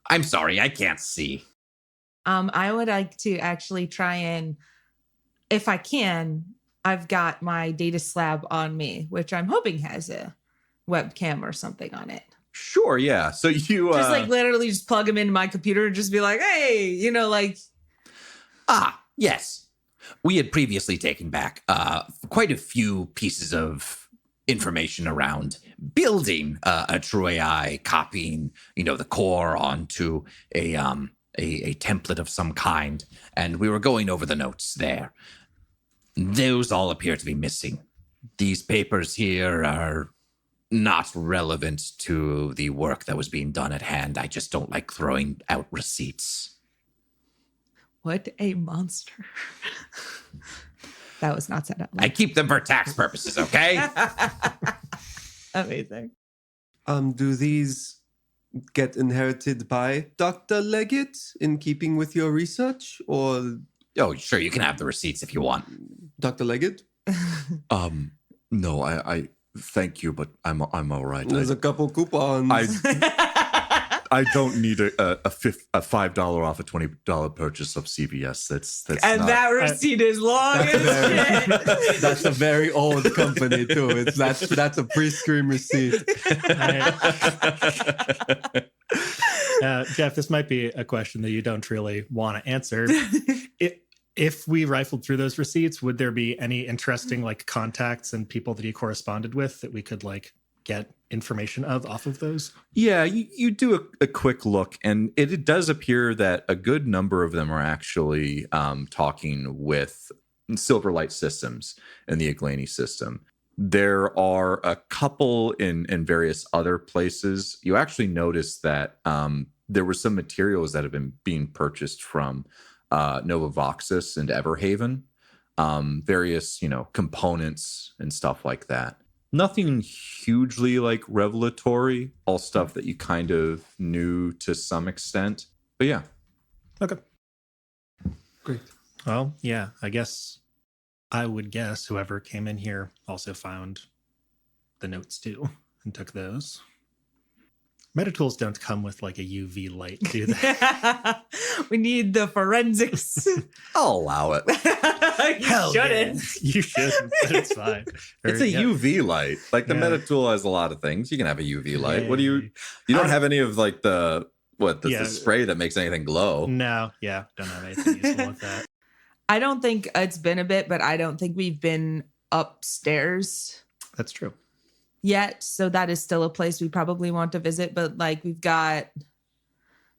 I'm sorry, I can't see. I would like to actually try and, if I can, I've got my data slab on me, which I'm hoping has a webcam or something on it. Sure, yeah. So you Just like literally just plug them into my computer and just be like, hey, like. Ah, yes. We had previously taken back quite a few pieces of information around building a true AI, copying, the core onto a template of some kind, and we were going over the notes there. Those all appear to be missing. These papers here are not relevant to the work that was being done at hand. I just don't like throwing out receipts. What a monster. That was not set up. I keep them for tax purposes, okay? Amazing. Do these get inherited by Dr. Leggett in keeping with your research, or Oh, sure, you can have the receipts if you want. Dr. Leggett? No, I thank you, but I'm all right. There's a couple coupons. I don't need a $5 off a $20 purchase of CVS. That's And not, that receipt is long as shit. That's a very old company too. That's a pre-screen receipt. Jeff, this might be a question that you don't really want to answer. If we rifled through those receipts, would there be any interesting like contacts and people that he corresponded with that we could like get information off of those? Yeah, you do a quick look, and it does appear that a good number of them are actually talking with Silverlight Systems and the Aglani system. There are a couple in various other places. You actually notice that there were some materials that have been being purchased from Novavoxus and Everhaven, various, components and stuff like that. Nothing hugely like revelatory, all stuff that you kind of knew to some extent. But yeah. Okay. Great. Well, yeah, I would guess whoever came in here also found the notes too and took those. Metatools don't come with like a UV light, do they? We need the forensics. I'll allow it. You Hell shouldn't. yeah. You shouldn't, but it's fine. It's a UV light. Like the Yeah. Metatool has a lot of things. You can have a UV light. Yeah. What do you don't have any of like the Yeah. spray that makes anything glow? No, yeah, don't have anything useful with that. I don't think it's been a bit, but I don't think we've been upstairs That's true. yet. So that is still a place we probably want to visit. But like we've got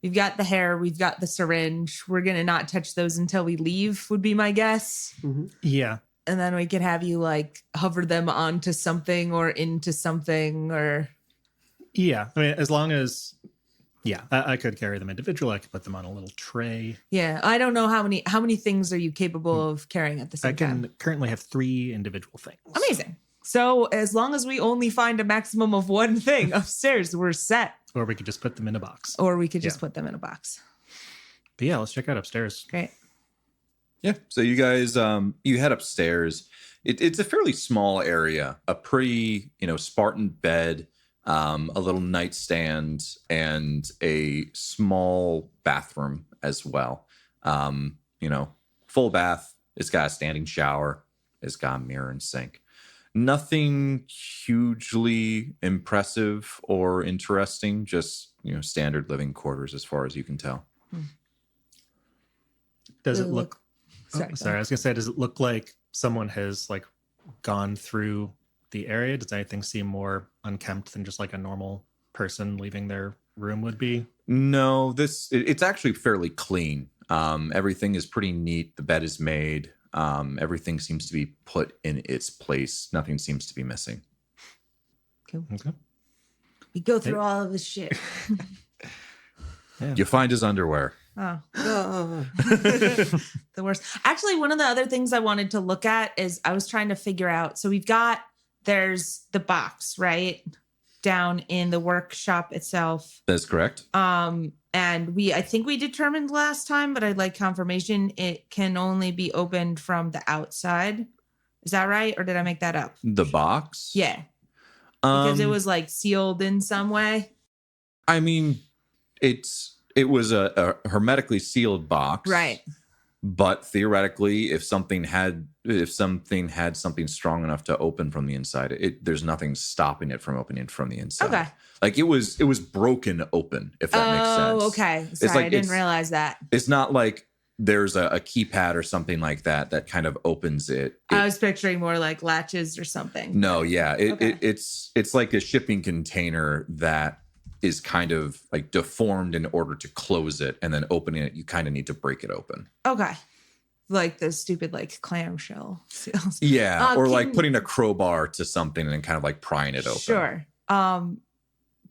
the hair, we've got the syringe. We're gonna not touch those until we leave, would be my guess. Yeah. And then we could have you like hover them onto something or into something or Yeah. I mean, as long as, I could carry them individually. I could put them on a little tray. yeah. I don't know how many things are you capable of carrying at the I same can time. currently have 3 individual things. Amazing. So as long as we only find a maximum of one thing upstairs, we're set. Or we could just put them in a box. Or we could just Yeah. put them in a box. But yeah, let's check out upstairs. Great. Yeah. So you guys, you head upstairs. It's a fairly small area, a pretty, Spartan bed, a little nightstand, and a small bathroom as well. Full bath. It's got a standing shower. It's got a mirror and sink. Nothing hugely impressive or interesting. Just, standard living quarters as far as you can tell. Does it look... Sorry. Sorry, I was going to say, does it look like someone has like gone through the area? Does anything seem more unkempt than just like a normal person leaving their room would be? No, it's actually fairly clean. Everything is pretty neat. The bed is made. Everything seems to be put in its place. Nothing seems to be missing. Cool. Okay. We go through all of this shit. Yeah. You find his underwear. Oh. The worst. Actually, one of the other things I wanted to look at is I was trying to figure out. So there's the box, right? Down in the workshop itself. That's correct. And I think we determined last time, but I'd like confirmation. It can only be opened from the outside. Is that right? Or did I make that up? The box? Yeah. Because it was like sealed in some way. I mean, it was a hermetically sealed box. Right. But theoretically, if something had something strong enough to open from the inside, there's nothing stopping it from opening from the inside. Okay. Like it was broken open, if that makes sense. Oh, okay. It's Sorry, like I didn't realize that. It's not like there's a keypad or something like that kind of opens it. I was picturing more like latches or something. No, yeah. Okay. It's like a shipping container that is kind of like deformed in order to close it, and then opening it, you kind of need to break it open. Okay. Like the stupid like clamshell seals. Yeah. Or like putting a crowbar to something and then kind of like prying it open. Sure.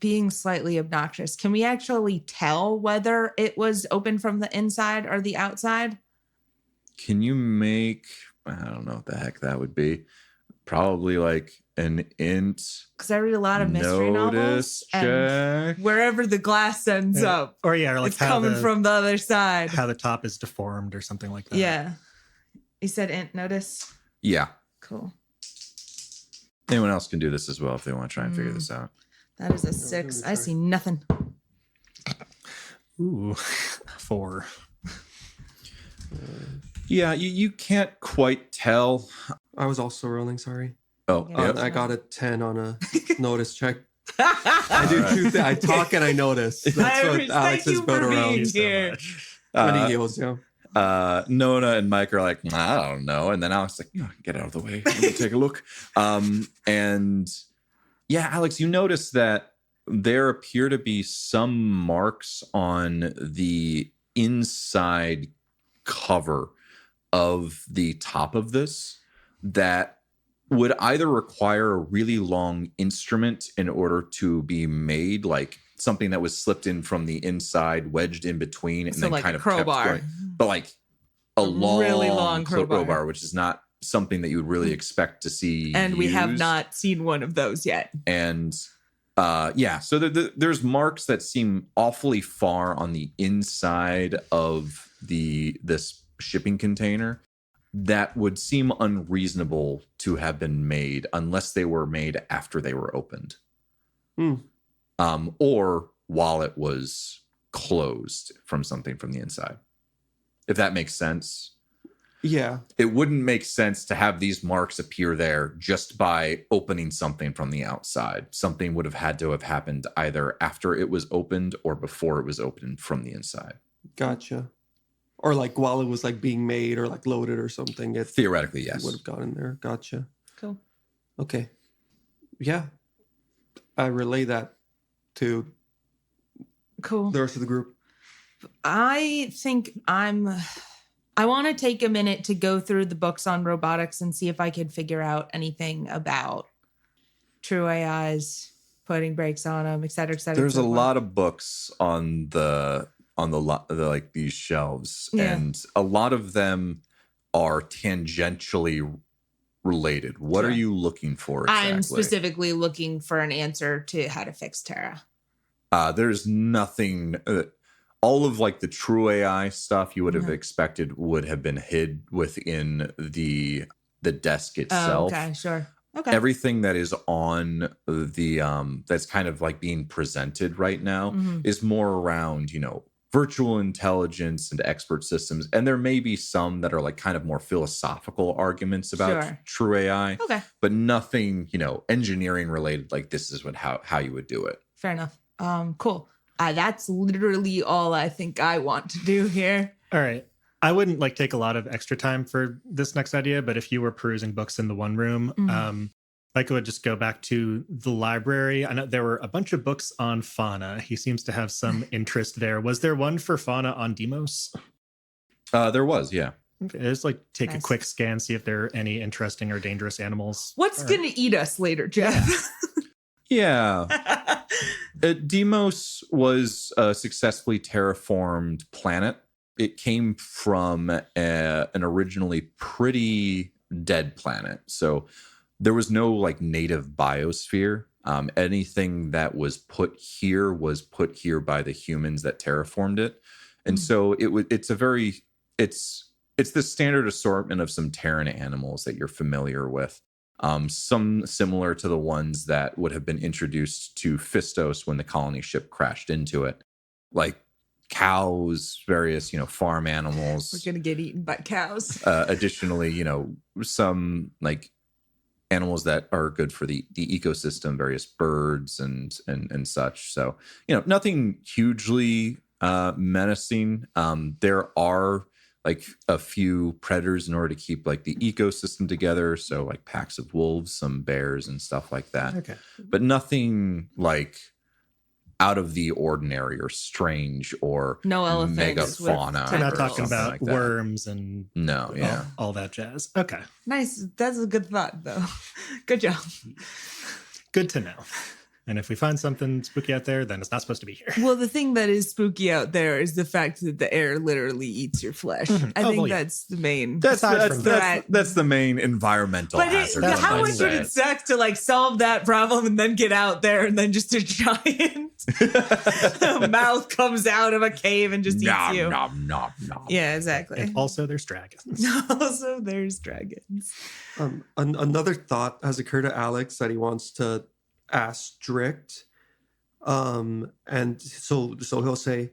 Being slightly obnoxious. Can we actually tell whether it was open from the inside or the outside? Can you make, I don't know what the heck that would be. Probably like an int. Because I read a lot of mystery novels. Notice And check. wherever the glass ends up, Or yeah, or like it's coming from the other side. how the top is deformed or something like that. Yeah. You said int notice? Yeah. Cool. Anyone else can do this as well if they want to try and figure this out. That is a 6. I see nothing. Ooh, 4. Yeah, you can't quite tell. I was also rolling, sorry. Oh, Yeah. yeah. I got a 10 on a notice check. I do 2 things. I talk and I notice. That's what Thank Alex has you built for around. being so here. much. When he heals, yeah. Nona and Mike are like, I don't know. And then Alex is like, "Yeah, get out of the way. Let me take a look. And yeah, Alex, you notice that there appear to be some marks on the inside cover of the top of this that would either require a really long instrument in order to be made, like something that was slipped in from the inside, wedged in between, and So then like kind a of kept crowbar. going. But like a really long crowbar. which is not something that you would really expect to see. And we have used. not seen one of those yet. And so there's marks that seem awfully far on the inside of this shipping container that would seem unreasonable to have been made unless they were made after they were opened. Or while it was closed from something from the inside. If that makes sense. Yeah. It wouldn't make sense to have these marks appear there just by opening something from the outside. Something would have had to have happened either after it was opened or before it was opened from the inside. Gotcha. Or like while it was like being made or like loaded or something. Theoretically, yes. It would have gone in there. Gotcha. Cool. Okay. Yeah. I relay that to Cool. the rest of the group. I think I want to take a minute to go through the books on robotics and see if I could figure out anything about true AIs, putting brakes on them, et cetera, et cetera. There's a lot of books on the like these shelves, Yeah. and a lot of them are tangentially related. What Sure. are you looking for exactly? I'm specifically looking for an answer to how to fix Terra. There's nothing. All of like the true AI stuff you would have Mhm. expected would have been hid within the desk itself. Oh, okay, sure. Okay. Everything that is on the that's kind of like being presented right now Mhm. is more around, virtual intelligence and expert systems. And there may be some that are like kind of more philosophical arguments about Sure. true AI, Okay. but nothing, engineering related, like this is how you would do it. Fair enough. Cool. That's literally all I think I want to do here. All right. I wouldn't like take a lot of extra time for this next idea, but if you were perusing books in the one room, Micah would just go back to the library. I know there were a bunch of books on fauna. He seems to have some interest there. Was there one for fauna on Deimos? There was, yeah. Okay, just like take a Nice. quick scan, see if there are any interesting or dangerous animals. What's All right. going to eat us later, Jeff? Yeah. Deimos was a successfully terraformed planet. It came from an originally pretty dead planet. So there was no like native biosphere. Anything that was put here by the humans that terraformed it. And so it's the standard assortment of some Terran animals that you're familiar with. Some similar to the ones that would have been introduced to Fistos when the colony ship crashed into it, like cows, various, farm animals. We're going to get eaten by cows. Additionally, some like animals that are good for the ecosystem, various birds and such. So, nothing hugely menacing. There are like a few predators in order to keep like the ecosystem together. So like packs of wolves, some bears and stuff like that. Okay. But nothing like out of the ordinary or strange or No elephants with megafauna. We're not or talking something about like that. worms and No, yeah. all that jazz. Okay. Nice. That's a good thought, though. Good job. Good to know. And if we find something spooky out there, then it's not supposed to be here. Well, the thing that is spooky out there is the fact that the air literally eats your flesh. Mhm. I Oh, think well, yeah. that's the main. That's that. the main environmental But hazard. that's how what much I would said. it suck to like solve that problem and then get out there and then just a giant mouth comes out of a cave and just eats nom, you? nom, nom, nom. Yeah, exactly. And also there's dragons. Also, there's dragons. Another thought has occurred to Alex that he wants to ask Drikt. And so he'll say,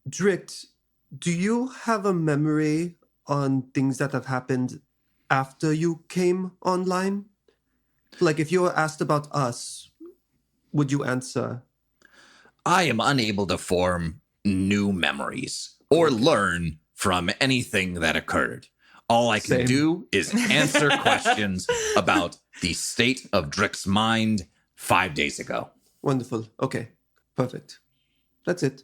Drikt, do you have a memory on things that have happened after you came online? Like if you were asked about us, would you answer? I am unable to form new memories or learn from anything that occurred. All I can Same. do is answer questions about the state of Drikt's mind 5 days ago. Wonderful. Okay. Perfect. That's it.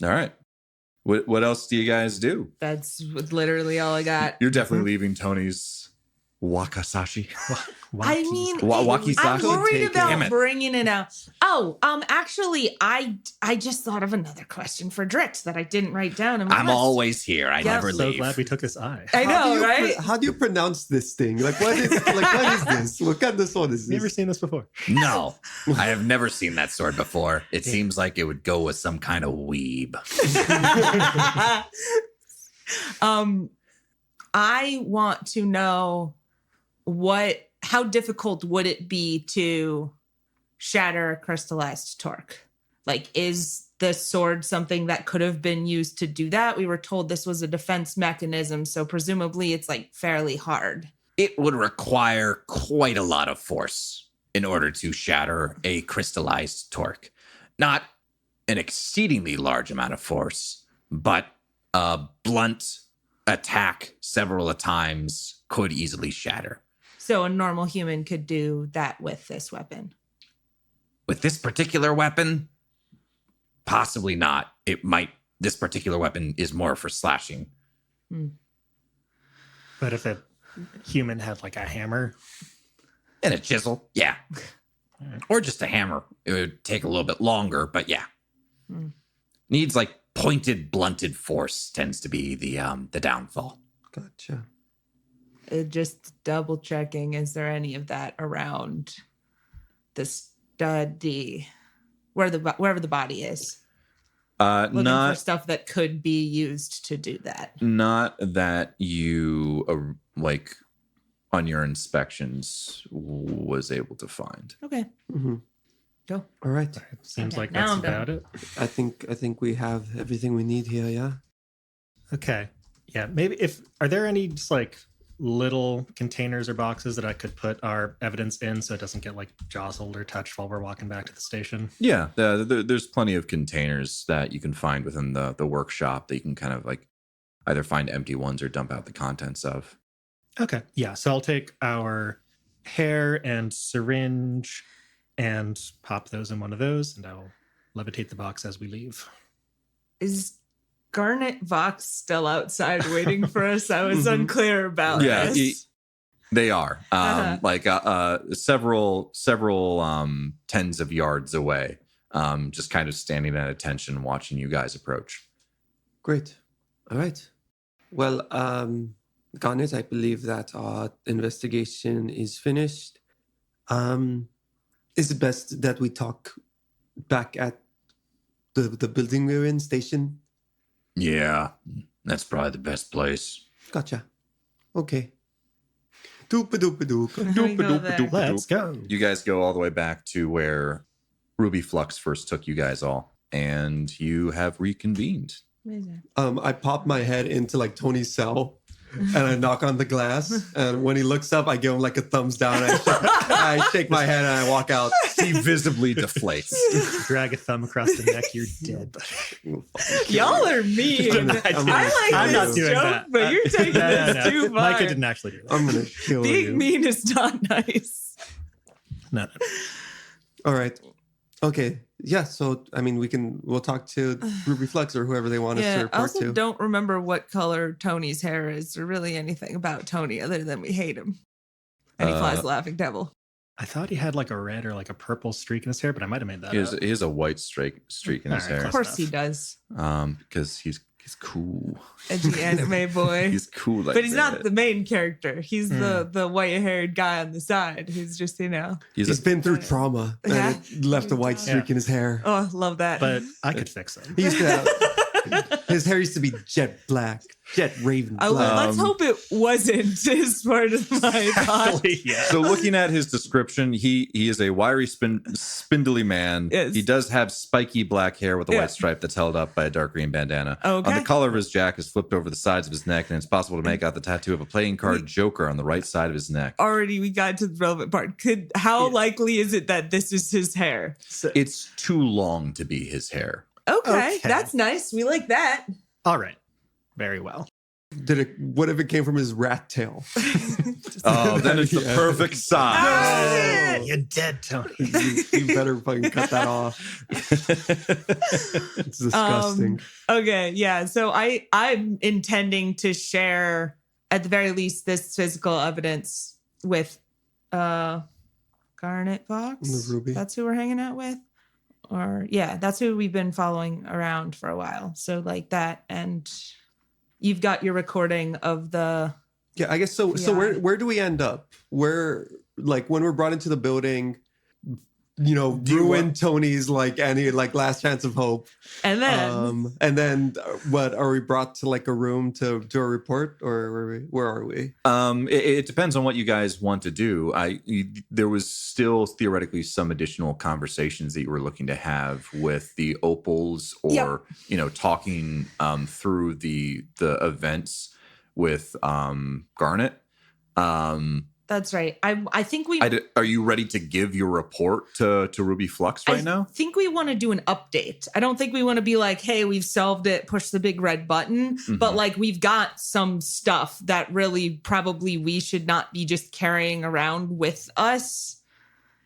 All right. What else do you guys do? That's literally all I got. You're definitely leaving Tony's Wakizashi. I mean, Wakizashi? I'm worried Damn about it. bringing it out. Oh, actually, I just thought of another question for Drikt that I didn't write down. In my I'm list. always here. I never So leave. glad we took his eye. I know, right? How do you pronounce this thing? Like, what is this? What kind of sword is Never this? seen this before. No, I have never seen that sword before. It seems like it would go with some kind of weeb. I want to know how difficult would it be to shatter a crystallized torque? Like, is the sword something that could have been used to do that? We were told this was a defense mechanism, so presumably it's like fairly hard. It would require quite a lot of force in order to shatter a crystallized torque. Not an exceedingly large amount of force, but a blunt attack several times could easily shatter. So a normal human could do that with this weapon. With this particular weapon, possibly not. This particular weapon is more for slashing. But if a human had like a hammer, And a chisel, yeah. Or just a hammer. It would take a little bit longer, but yeah. Needs like pointed, blunted force tends to be the downfall. Gotcha. Just double checking, is there any of that around the study, wherever the body is? Looking for stuff that could be used to do that. Not that you on your inspections was able to find. Okay, Mm-hmm. go. All right. seems Okay, like now that's I'm done. about it. I think we have everything we need here. Yeah. Okay. Yeah. Maybe are there any just like little containers or boxes that I could put our evidence in so it doesn't get like jostled or touched while we're walking back to the station? Yeah, there's plenty of containers that you can find within the workshop that you can kind of like either find empty ones or dump out the contents of. Okay. Yeah. So I'll take our hair and syringe and pop those in one of those, and I'll levitate the box as we leave. Is Garnet Vox still outside waiting for us? I was unclear about Yeah, this. They are Uh-huh. several tens of yards away, just kind of standing at attention, watching you guys approach. Great. All right. Well, Garnet, I believe that our investigation is finished. Is it best that we talk back at the building we're in, station? Yeah, that's probably the best place. Gotcha. Okay. Doop-a-doop-a-doop. We go there. Let's go. You guys go all the way back to where Ruby Flux first took you guys all, and you have reconvened. Amazing. I pop my head into like Tony's cell and I knock on the glass. And when he looks up, I give him like a thumbs down. I shake my head and I walk out. He visibly deflates. Drag a thumb across the neck, you're dead. Y'all are mean. I like I'm this not doing joke, that. but you're taking this too far. Micah didn't actually do that. I'm going to kill Being you. mean is not nice. No. All right. Okay. Yeah. So, I mean, we'll talk to Ruby Flux or whoever they want us to Yeah, I report also to. don't remember what color Tony's hair is or really anything about Tony other than we hate him. And he flies the laughing devil. I thought he had like a red or like a purple streak in his hair, but I might have made that up. He has a white streak in his All right, hair. Of course he does. Because he's cool. Edgy anime boy. He's cool like But he's not that. the main character. He's the white-haired guy on the side who's just, He's been through trauma and Yeah. it left a white streak in his hair. Oh, love that. But I could fix him. He used to his hair used to be jet black, jet raven black. Let's hope it wasn't is part of my thought. Yeah. So looking at his description, he is a wiry, spindly man. Yes. He does have spiky black hair with a Yeah. white stripe that's held up by a dark green bandana. Okay. On the collar of his jacket is flipped over the sides of his neck, and it's possible to make out the tattoo of a playing card Joker on the right side of his neck. Already we got to the relevant part. How likely is it that this is his hair? It's too long to be his hair. Okay, Okay. that's nice. We like that. All right. Very well. What if it came from his rat tail? Oh, then it's the Yeah. perfect size. Ah! You're dead, Tony. You better fucking cut that off. It's disgusting. Okay, yeah. So I'm intending to share at the very least this physical evidence with Garnet Vox. The Ruby. That's who we're hanging out with. Or yeah, that's who we've been following around for a while. So like that, and you've got your recording of the. Yeah, I guess so. So where do we end up? Where, like, when we're brought into the building, ruin Tony's any last chance of hope, and then what, are we brought to like a room to do a report, or where are we? It depends on what you guys want to do. There was still theoretically some additional conversations that you were looking to have with the opals, or talking through the events with Garnet. That's right. I think we. Are you ready to give your report to Ruby Flux right now? I think we want to do an update. I don't think we want to be like, hey, we've solved it, push the big red button. Mm-hmm. But like, we've got some stuff that really probably we should not be just carrying around with us.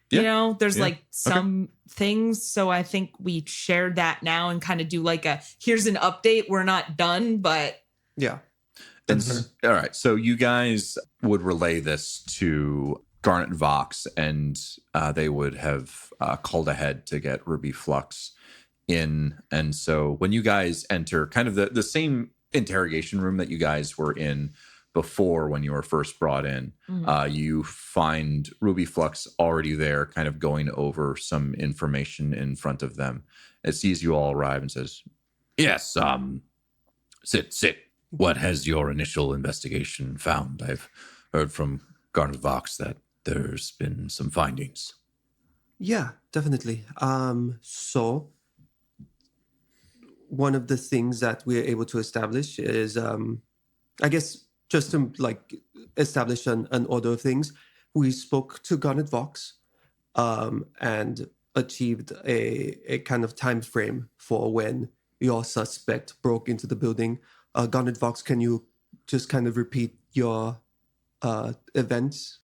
Yeah. There's like some things. So I think we shared that now and kind of do like here's an update. We're not done, but. Yeah. All right. So you guys would relay this to Garnet Vox, and they would have called ahead to get Ruby Flux in. And so when you guys enter kind of the same interrogation room that you guys were in before when you were first brought in, you find Ruby Flux already there, kind of going over some information in front of them. It sees you all arrive and says, Yes, sit. What has your initial investigation found? I've heard from Garnet Vox that there's been some findings. Yeah, definitely. So one of the things that we're able to establish is, I guess, just to establish an order of things, we spoke to Garnet Vox and achieved a kind of time frame for when your suspect broke into the building. Garnet Vox, can you just kind of repeat your events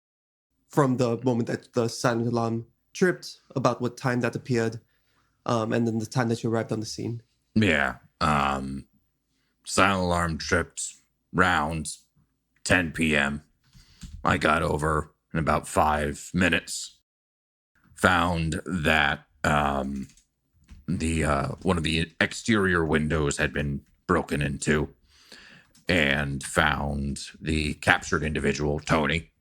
from the moment that the silent alarm tripped, about what time that appeared, and then the time that you arrived on the scene? Yeah. Silent alarm tripped round 10 p.m. I got over in about 5 minutes. Found that the one of the exterior windows had been broken into, and found the captured individual, Tony,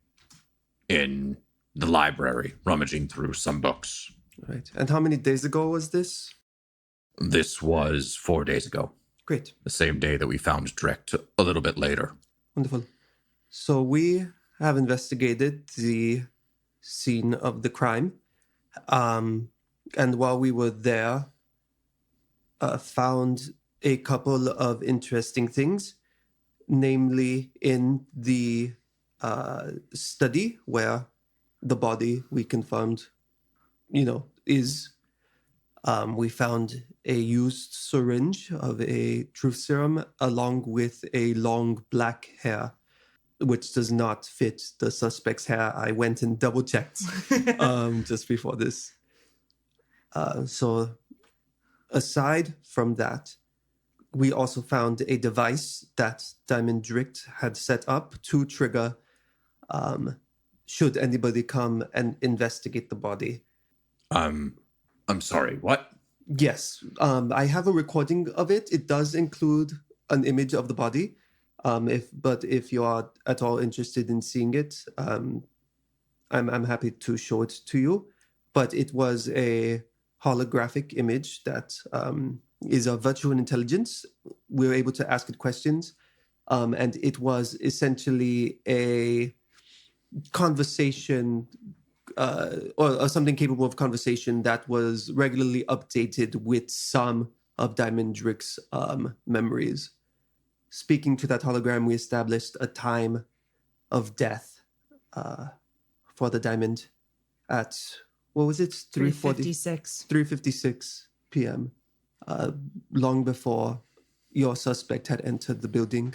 in the library, rummaging through some books. Right. And how many days ago was this? This was 4 days ago. Great. The same day that we found Drikt, a little bit later. Wonderful. So we have investigated the scene of the crime. And while we were there, found a couple of interesting things, namely in the study where the body we confirmed, is. We found a used syringe of a truth serum along with a long black hair, which does not fit the suspect's hair. I went and double checked just before this. So aside from that, we also found a device that Diamond Drikt had set up to trigger should anybody come and investigate the body. I'm sorry, what? Yes, I have a recording of it. It does include an image of the body. If you are at all interested in seeing it, I'm happy to show it to you. But it was a holographic image that is a virtual intelligence. We were able to ask it questions, and it was essentially a conversation or something capable of conversation that was regularly updated with some of Diamond Drikt's memories. Speaking to that hologram, we established a time of death for the diamond at, what was it? 3:56. 3:56 p.m. Long before your suspect had entered the building.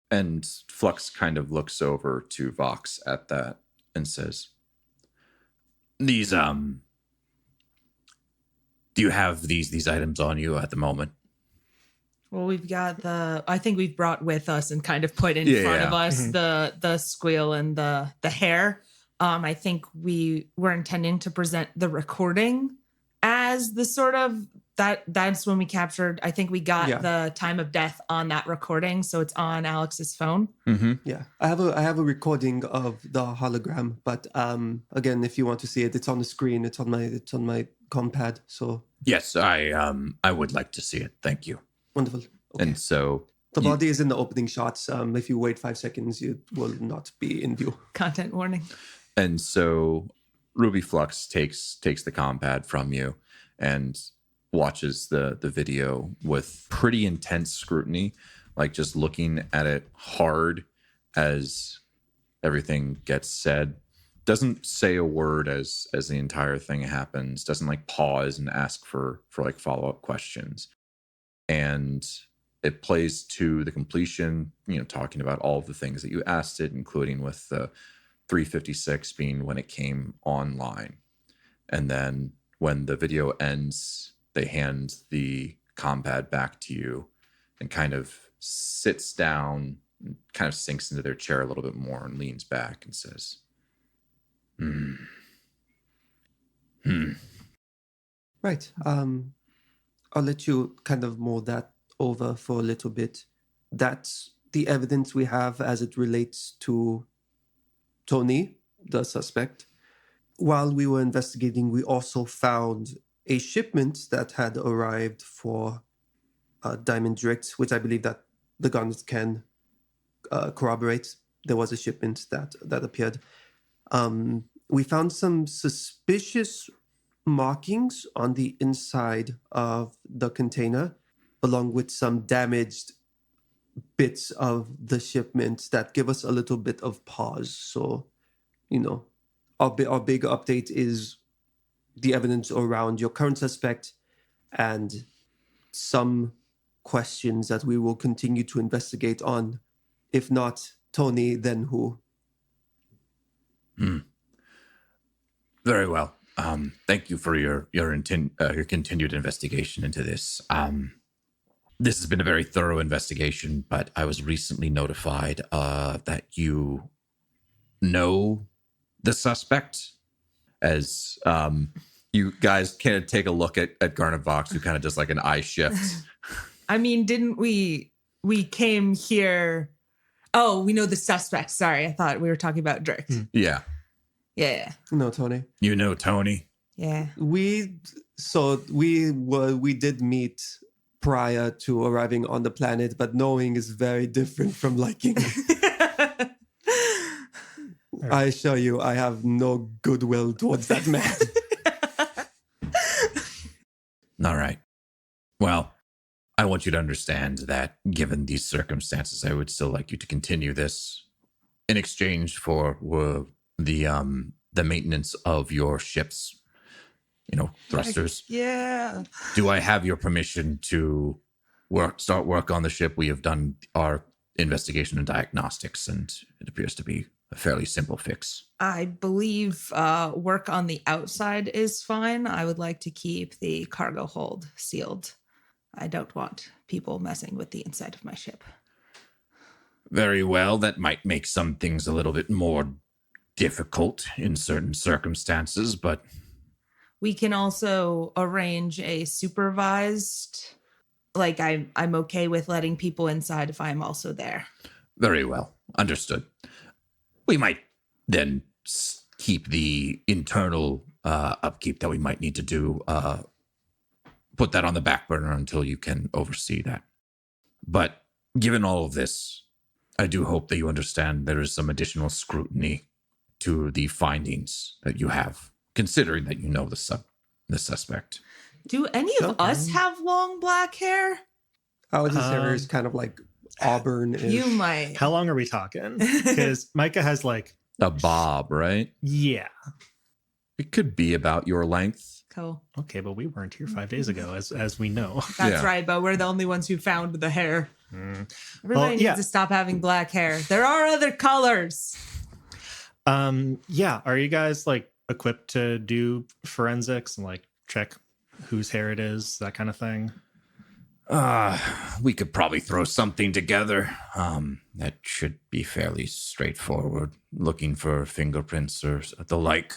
And Flux kind of looks over to Vox at that and says, These, do you have these items on you at the moment? Well, we've got I think we've brought with us and kind of put in front of us the squeal and the hair. I think we were intending to present the recording as the sort of that's when we captured. I think we got the time of death on that recording, so it's on Alex's phone. Mm-hmm. Yeah, I have a recording of the hologram, but again, if you want to see it, it's on the screen. It's on my compad. So Yes, I would like to see it. Thank you. wonderful. Okay. And so The body is in the opening shots. If you wait 5 seconds, it will not be in view. Content warning. And so Ruby Flux takes the compad from you and watches the video with pretty intense scrutiny, like just looking at it hard as everything gets said. Doesn't say a word as the entire thing happens. Doesn't like pause and ask for like follow-up questions. And it plays to the completion, talking about all of the things that you asked it, including with the 356 being when it came online. And then when the video ends, they hand the compad back to you and kind of sits down, and kind of sinks into their chair a little bit more and leans back and says, Right. I'll let you kind of mull that over for a little bit. That's the evidence we have as it relates to Tony, the suspect. While we were investigating, we also found a shipment that had arrived for Diamond Drikt, which I believe that the Garnet can corroborate. There was a shipment that appeared. We found some suspicious markings on the inside of the container, along with some damaged bits of the shipment that give us a little bit of pause. So, our big update is the evidence around your current suspect and some questions that we will continue to investigate on. If not Tony, then who? Very well. Thank you for your continued investigation into this. This has been a very thorough investigation, but I was recently notified that you know the suspect. as you guys kind of take a look at Garnet Vox, who kind of does like an eye shift. I mean, didn't we came here? Oh, we know the suspect. Sorry, I thought we were talking about Drikt. Yeah. Yeah. No, Tony. You know Tony? Yeah. We did meet prior to arriving on the planet, but knowing is very different from liking. I assure you, I have no goodwill towards that man. All right. Well, I want you to understand that given these circumstances, I would still like you to continue this in exchange for the maintenance of your ship's, thrusters. Yeah. Do I have your permission to start work on the ship? We have done our investigation and diagnostics, and it appears to be a fairly simple fix. I believe work on the outside is fine. I would like to keep the cargo hold sealed. I don't want people messing with the inside of my ship. Very well. That might make some things a little bit more difficult in certain circumstances, but we can also arrange a supervised, like I'm okay with letting people inside if I'm also there. Very well. Understood. We might then keep the internal upkeep that we might need to do, put that on the back burner until you can oversee that. But given all of this, I do hope that you understand there is some additional scrutiny to the findings that you have, considering that you know the suspect. Do any of us have long black hair? His hair is kind of like auburn-ish. You might. How long are we talking? Because Micah has like A bob, right? yeah. It could be about your length. Cool. Okay, but we weren't here 5 days ago, as we know. That's Yeah. right, but we're the only ones who found the hair. Mm. Everybody needs yeah. to stop having black hair. There are other colors. Yeah. Are you guys like equipped to do forensics and like check whose hair it is, that kind of thing? We could probably throw something together. That should be fairly straightforward. Looking for fingerprints or the like.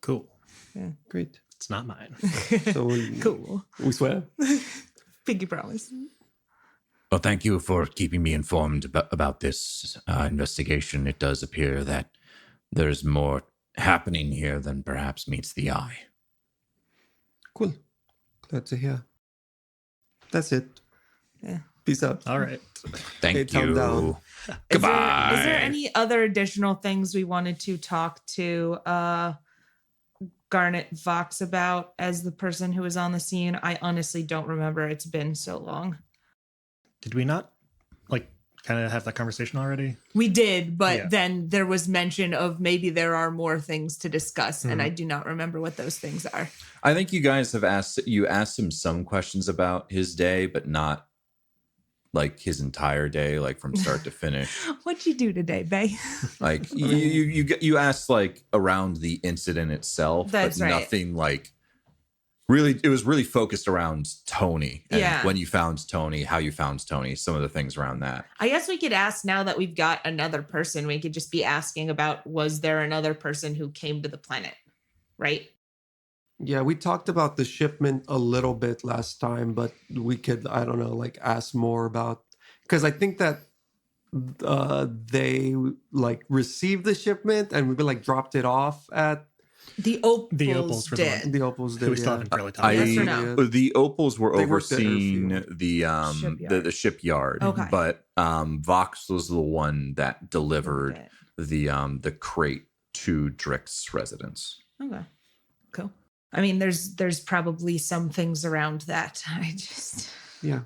Cool. Yeah. Great. It's not mine. So Cool. we swear. Pinky promise. Well, thank you for keeping me informed about this investigation. It does appear that there's more happening here than perhaps meets the eye. Cool. Glad to hear. That's it. Yeah. Peace out. All right. Thank calm you. down. Goodbye. Is there any other additional things we wanted to talk to Garnet Vox about as the person who was on the scene? I honestly don't remember. It's been so long. Did we not kind of have that conversation already? We did, but Yeah. then there was mention of maybe there are more things to discuss, and I do not remember what those things are. I think you guys have asked him some questions about his day, but not like his entire day, like from start to finish. What'd you do today, Bay? Like you asked like around the incident itself, That's but right. nothing like really. It was really focused around Tony and Yeah. when you found Tony, how you found Tony, some of the things around that. I guess we could ask now that we've got another person, we could just be asking about, was there another person who came to the planet? Right? Yeah, we talked about the shipment a little bit last time, but we could, I don't know, like ask more about, because I think that they like received the shipment and we like dropped it off at The Opals, The Opals were the did. the Opals. We still haven't really talked Yes or about it. no? The Opals were They worked at overseeing airfield. the shipyard, Okay. but Vox was the one that delivered Okay. the crate to Drikt's residence. Okay. Cool. I mean, there's probably some things around that. I just Yeah.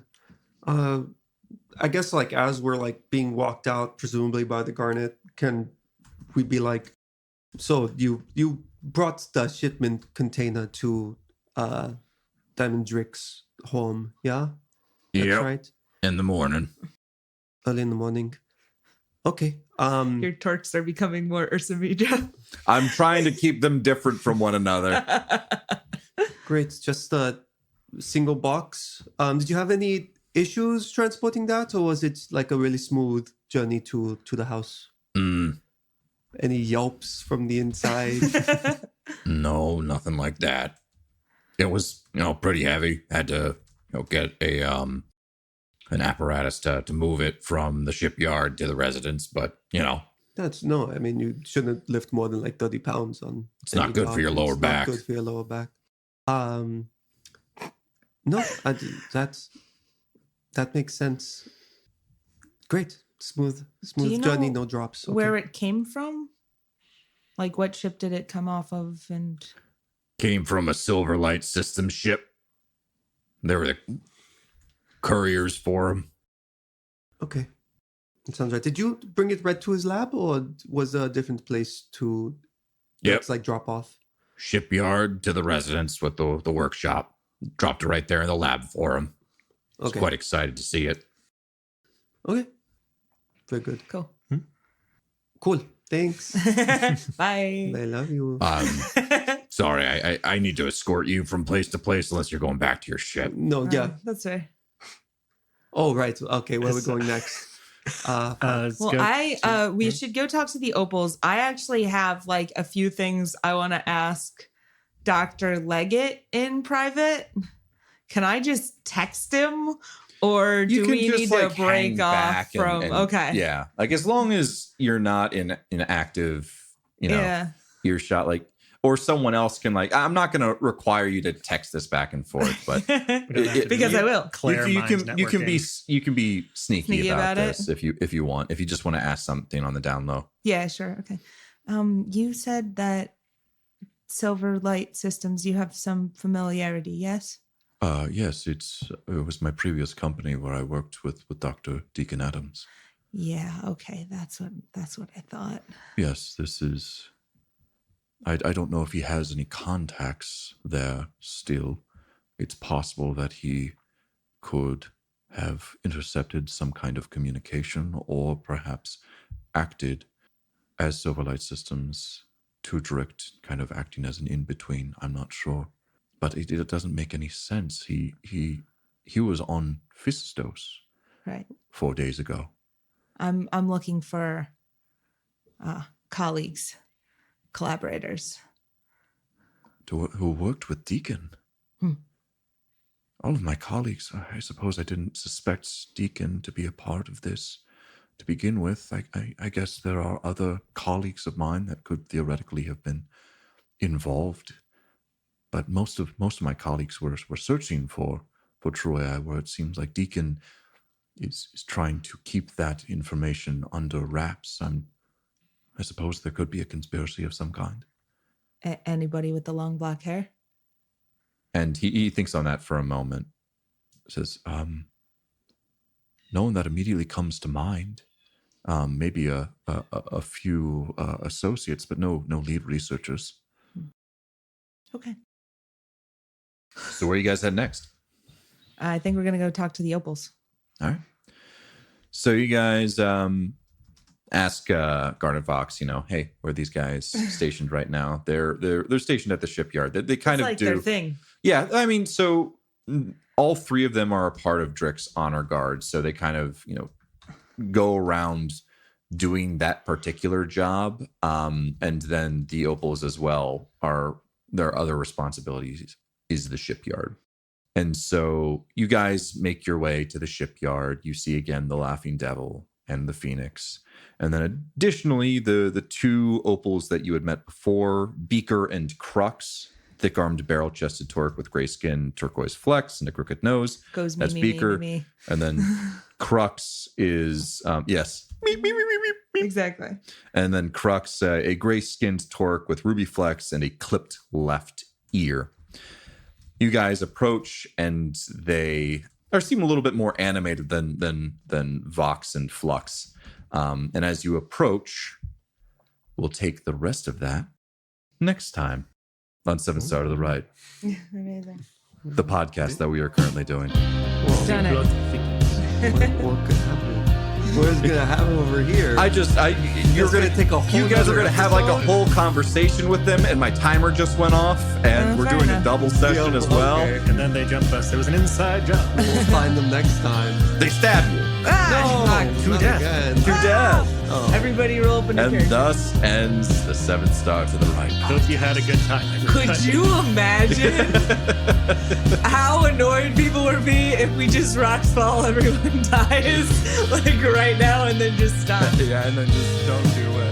I guess like as we're like being walked out, presumably by the Garnet, can we be like, so you brought the shipment container to Diamond Drikt's home, yeah? That's Yep. right. In the morning. Early in the morning. Okay. your torques are becoming more Ursa Mija. I'm trying to keep them different from one another. Great. Just a single box. Did you have any issues transporting that, or was it like a really smooth journey to the house? Any yelps from the inside? No, nothing like that. It was, pretty heavy. Had to, get an apparatus to move it from the shipyard to the residence, but That's no. I mean, you shouldn't lift more than like 30 pounds on. It's not any good job. for your lower It's back. Not good for your lower back. No, that makes sense. Great, smooth Do you journey, know no drops. Okay. Where it came from? Like, what ship did it come off of? And came from a Silver Light System ship. They were the couriers for him. Okay, that sounds right. Did you bring it right to his lab, or was there a different place to? Yep. It's like drop off. Shipyard to the residence with the workshop. Dropped it right there in the lab for him. I was Okay. quite excited to see it. Okay. Very good. cool. Cool. Thanks. Bye. I love you. Sorry, I need to escort you from place to place unless you're going back to your ship. No, yeah. That's right. Oh, right. Okay, where are we going next? Let's Well, go we should go talk to the Opals. I actually have like a few things I want to ask Dr. Leggett in private. Can I just text him, or do we need to break off from? Okay. Yeah, like as long as you're not in active, Yeah. earshot, like, or someone else can like. I'm not going to require you to text this back and forth, but We don't have to because be I will. Claire you Minds can networking. you can be sneaky Sneaky about about this if you want. If you just want to ask something on the down low. Yeah, sure. Okay. You said that Silver Light Systems, you have some familiarity, yes? Yes, it was my previous company where I worked with Dr. Deacon Adams. Yeah, okay. That's what I thought. Yes, this is. I don't know if he has any contacts there still. It's possible that he could have intercepted some kind of communication or perhaps acted as Silverlight Systems to Drikt, kind of acting as an in-between. I'm not sure. But it doesn't make any sense. He he was on Phistos Right. 4 days ago. I'm looking for colleagues, collaborators. Who worked with Deacon. All of my colleagues, I suppose I didn't suspect Deacon to be a part of this to begin with. I guess there are other colleagues of mine that could theoretically have been involved. But most of my colleagues were searching for Troy, where it seems like Deacon is trying to keep that information under wraps. I suppose there could be a conspiracy of some kind. Anybody with the long black hair? And he thinks on that for a moment. Says, no one that immediately comes to mind. Maybe a few associates, but no lead researchers. Okay. so where you guys head next? I think we're going to go talk to the Opals. All right. So you guys ask Garnet Vox, hey, where are these guys stationed right now? They're stationed at the shipyard. They kind It's of like do their thing. Yeah, I mean, so all three of them are a part of Drikt's honor guard, so they kind of go around doing that particular job, and then the Opals as well are their other responsibilities is the shipyard. And so you guys make your way to the shipyard. You see again the Laughing Devil and the Phoenix. And then additionally, the two Opals that you had met before, Beaker and Crux, thick-armed, barrel-chested Torque with gray skin, turquoise flex, and a crooked nose. Goes me, That's me, Beaker. me, me. And then Crux is, yes. Exactly. And then Crux, a gray-skinned Torque with ruby flex and a clipped left ear. You guys approach, and they seem a little bit more animated than Vox and Flux. And as you approach, we'll take the rest of that next time on Seventh Star to the Right, Amazing. the podcast that we are currently doing. Done it. What could happen? What is gonna happen over here? You're gonna take a whole You guys are nother gonna have like a episode? whole conversation with them, and my timer just went off, and we're fair doing a enough. double session as well. Okay, and then they jump us. It was an inside job. We'll find them next time. They stab you Ah, No, to not death. again. to death, Oh. Everybody roll up a new and character. thus ends the Seventh Star to the Right. Hope you had a good time. everybody. Could you imagine how annoyed people would be if we just rocks fall, everyone dies, like right now, and then just stop? Yeah, and then just don't do it.